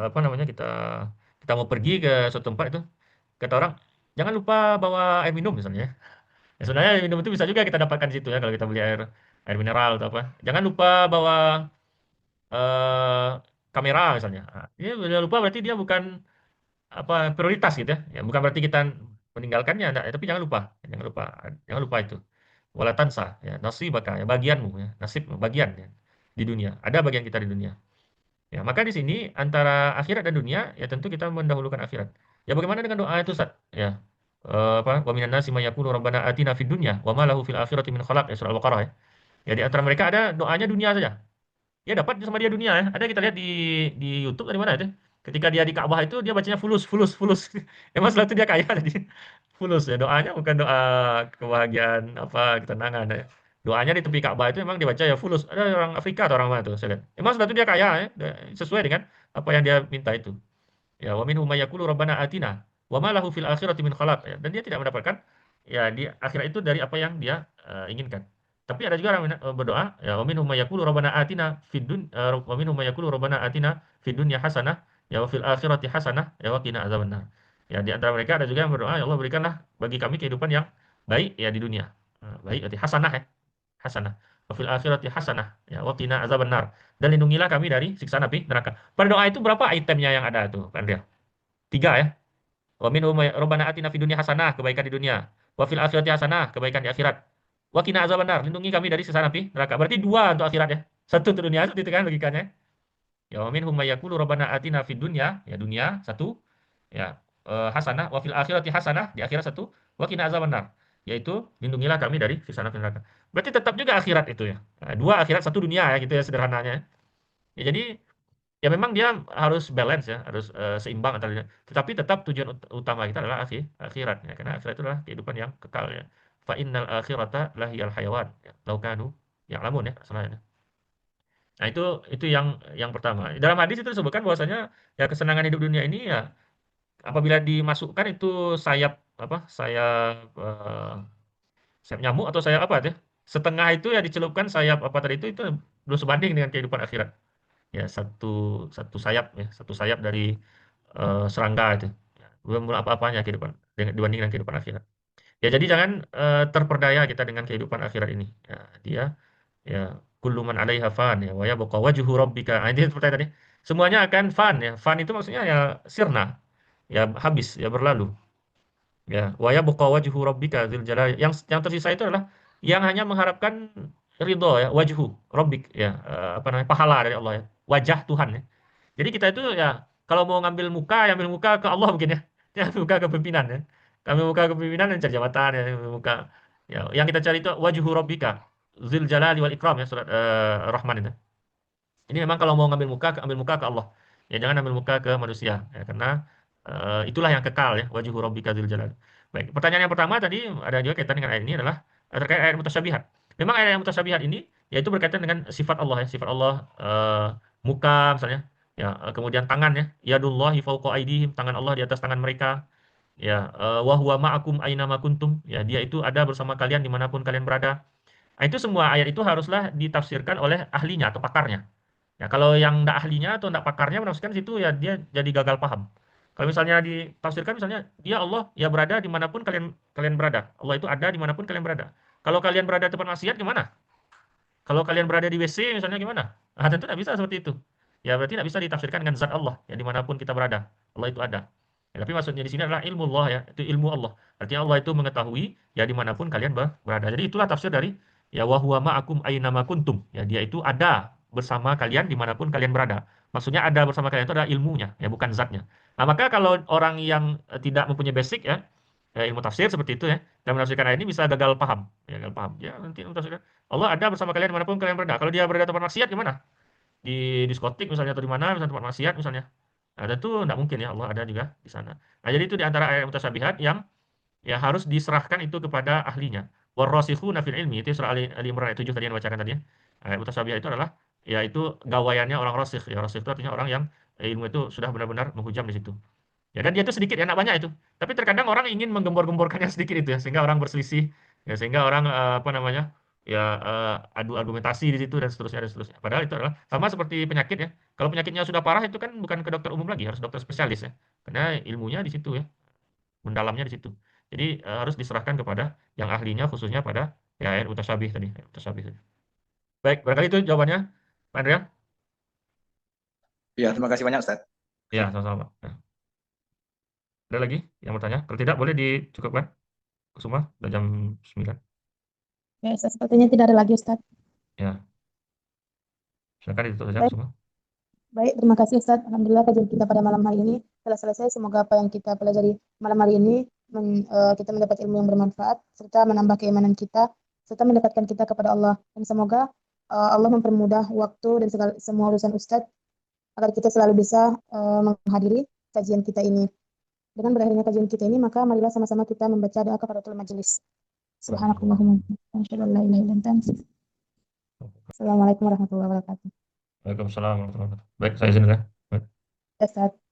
apa namanya kita kita mau pergi ke suatu tempat itu, kata orang jangan lupa bawa air minum misalnya, ya. Ya, sebenarnya air minum itu bisa juga kita dapatkan di situ, ya, kalau kita beli air air mineral atau apa. Jangan lupa bawa eh, kamera misalnya. Nah, ini jangan lupa berarti dia bukan apa prioritas gitu, ya. Ya, bukan berarti kita meninggalkannya, enggak, ya, tapi jangan lupa itu. Wala tansa, ya nasibaka, ya bagianmu, ya nasib bagian, ya, di dunia. Ada bagian kita di dunia. Ya, maka di sini antara akhirat dan dunia, ya tentu kita mendahulukan akhirat. Ya, bagaimana dengan doa itu, Ustaz? Ya. Apa? Wa minan nasi may yaqulu rabbana atina fid dunya wa ma lahu fil akhirati min khalaq, ya surah Al-Baqarah, ya. Ya, di antara mereka ada doanya dunia saja. Ya, dapat sama dia dunia, ya. Ada kita lihat di YouTube dari mana itu. Ketika dia di Ka'bah itu dia bacanya fulus fulus fulus. Emang setelah itu dia kaya tadi. Fulus, ya, doanya bukan doa kebahagiaan apa ketenangan, ya. Doanya di tepi Ka'bah itu memang dibaca ya fulus. Ada orang Afrika atau orang mana tuh saya lihat. Emang setelah itu dia kaya, ya. Sesuai dengan apa yang dia minta itu. Ya, wa minhum may yaqulu rabbana atina wa ma lahu fil akhirati min khalaq, ya. Dan dia tidak mendapatkan ya di akhirat itu dari apa yang dia inginkan. Tapi ada juga orang berdoa, ya wa minhum may yaqulu rabbana atina wa minhum may yaqulu rabbana atina fid dunya hasanah, ya wa fil akhirati hasanah, ya wa qina azabannar. Ya, di antara mereka ada juga yang berdoa, ya Allah berikanlah bagi kami kehidupan yang baik, ya di dunia. Baik arti hasanah, ya. Hasanah. Wa fil akhirati hasanah, ya wa qina azabannar. Dan lindungilah kami dari siksa api neraka. Pada doa itu berapa itemnya yang ada tuh, Pak Andrea? Tiga, ya. Wa minhum rabbana atina fid dunya hasanah, kebaikan di dunia. Wa fil akhirati hasanah, kebaikan di akhirat. Wa qina azabannar, lindungi kami dari siksa api neraka. Berarti dua untuk akhirat, ya. Satu untuk dunia, satu itu kan logikanya. Ya, wa minhum may yaqulu rabbana atina fid dunya, ya dunia satu, ya hasanah, wa fil akhirati hasanah, di akhirat satu, wa qina azabannar, yaitu lindungilah kami dari siksa api neraka. Berarti tetap juga akhirat itu, ya. Nah, dua akhirat satu dunia, ya gitu, ya sederhananya, ya. Ya, jadi ya memang dia harus balance, ya, harus seimbang antaranya. Tetapi tetap tujuan utama kita adalah akhirat, ya, karena akhirat itu adalah kehidupan yang kekal, ya. Fa innal akhirata lahiyal hayawan, ya. Lau kanu ya'lamun, ya asalnya. Nah, itu yang pertama. Dalam hadis itu disebutkan bahwasanya ya kesenangan hidup dunia ini ya apabila dimasukkan itu sayap apa? Sayap nyamuk atau sayap apa ya? Setengah itu ya dicelupkan sayap apa tadi itu belum sebanding dengan kehidupan akhirat. Ya, satu satu sayap, ya, satu sayap dari serangga itu. Ya, belum apa-apanya kehidupan dibanding dengan kehidupan akhirat. Ya, jadi jangan terperdaya kita dengan kehidupan akhirat ini. Ya, dia ya kullu man 'alaiha fan, ya wa yabqa wajhu rabbika. Nah, ini seperti tadi. Semuanya akan fan, ya. Fan itu maksudnya ya sirna. Ya habis, ya berlalu. Ya, wa yabqa wajhu rabbika dzil jalal. Yang tersisa itu adalah yang hanya mengharapkan ridho, ya, wajhu rabbik, ya, apa namanya? Pahala dari Allah, ya. Wajah Tuhan, ya. Jadi kita itu ya kalau mau ngambil muka, ya ambil muka ke Allah mungkin, ya. Jangan muka ke pimpinan, ya. Kami muka ke pimpinan dan cari jabatan, ya, ambil muka. Ya, yang kita cari itu wajhu rabbika dzil jalali wal ikram, ya, surat Rahman itu. Ini memang kalau mau ngambil muka, ambil muka ke Allah. Ya, jangan ambil muka ke manusia, ya, karena itulah yang kekal, ya, wajhu rabbika dzil jalal. Baik, pertanyaan yang pertama tadi ada juga kaitan dengan ayat ini adalah terkait ayat mutasyabihat. Memang ayat mutasyabihat ini yaitu berkaitan dengan sifat Allah, ya, sifat Allah, muka misalnya, ya, kemudian tangan, ya, yadullahi fawqa aydihim, tangan Allah di atas tangan mereka, ya, wa huwa ma'akum aina ma kuntum, ya, dia itu ada bersama kalian dimanapun kalian berada. Nah, itu semua ayat itu haruslah ditafsirkan oleh ahlinya atau pakarnya. Ya, kalau yang tidak ahlinya atau tidak pakarnya menafsirkan situ, ya dia jadi gagal paham. Kalau misalnya ditafsirkan misalnya dia Allah ya berada dimanapun kalian kalian berada. Allah itu ada dimanapun kalian berada. Kalau kalian berada di tempat maksiat gimana? Kalau kalian berada di WC misalnya gimana? Ah, tentu tidak bisa seperti itu. Ya berarti tidak bisa ditafsirkan dengan zat Allah ya dimanapun kita berada. Allah itu ada. Ya, tapi maksudnya di sini adalah ilmu Allah, ya, itu ilmu Allah. Artinya Allah itu mengetahui ya dimanapun kalian berada. Jadi itulah tafsir dari ya wa huwa ma'akum aina ma kuntum. Ya, dia itu ada bersama kalian dimanapun kalian berada. Maksudnya ada bersama kalian itu adalah ilmunya, ya bukan zatnya. Nah, maka kalau orang yang tidak mempunyai basic, ya, ilmu tafsir seperti itu ya, dan menafsirkan ayat ini bisa gagal paham, ya gagal paham. Ya nanti menafsirkan Allah ada bersama kalian dimanapun kalian berada. Kalau dia berada di tempat maksiat gimana? Di diskotik misalnya atau di mana, misalnya tempat maksiat misalnya. Nah, tentu tidak mungkin ya Allah ada juga di sana. Nah, jadi itu di antara ayat mutasyabihat yang ya harus diserahkan itu kepada ahlinya. Warrasikhuna fil ilmi itu surah Ali Imran ayat 7 tadi yang dibacakan tadi ya. Ayat mutasyabihat itu adalah ya itu gawayannya orang rasikh ya. Rasikh itu artinya orang yang ilmu itu sudah benar-benar menghujam di situ. Ya dan dia itu sedikit ya, banyak itu. Tapi terkadang orang ingin menggembor-gemborkan yang sedikit itu ya, sehingga orang berselisih, ya sehingga orang apa namanya ya adu argumentasi di situ dan seterusnya. Padahal itu adalah sama seperti penyakit ya. Kalau penyakitnya sudah parah itu kan bukan ke dokter umum lagi, harus dokter spesialis ya. Karena ilmunya di situ ya, mendalamnya di situ. Jadi harus diserahkan kepada yang ahlinya khususnya pada ya ayat mutasyabih tadi, ayat mutasyabih tadi. Baik, barangkali itu jawabannya, Pak Andrea. Ya, terima kasih banyak Ustaz. Ya, sama-sama. Nah, ada lagi yang bertanya? Kalau tidak boleh dicukupkan. Semua udah jam 9. Ya, Ustaz, sepertinya tidak ada lagi, Ustaz. Ya, silakan ditutup saja Baik, semua. baik, terima kasih, Ustaz. Alhamdulillah kajian kita pada malam hari ini telah selesai. Semoga apa yang kita pelajari malam hari ini kita mendapat ilmu yang bermanfaat serta menambah keimanan kita serta mendekatkan kita kepada Allah. Dan semoga Allah mempermudah waktu dan segala semua urusan Ustaz agar kita selalu bisa menghadiri kajian kita ini. Dengan berakhirnya kajian kita ini, maka marilah sama-sama kita membaca doa kafaratul majelis. Subhanakallahumma wa bihamdika, asyhadu an la ilaha illa anta, Assalamualaikum warahmatullahi wabarakatuh. Waalaikumsalam warahmatullahi wabarakatuh. Baik, saya izin ya. Baik. Ustaz.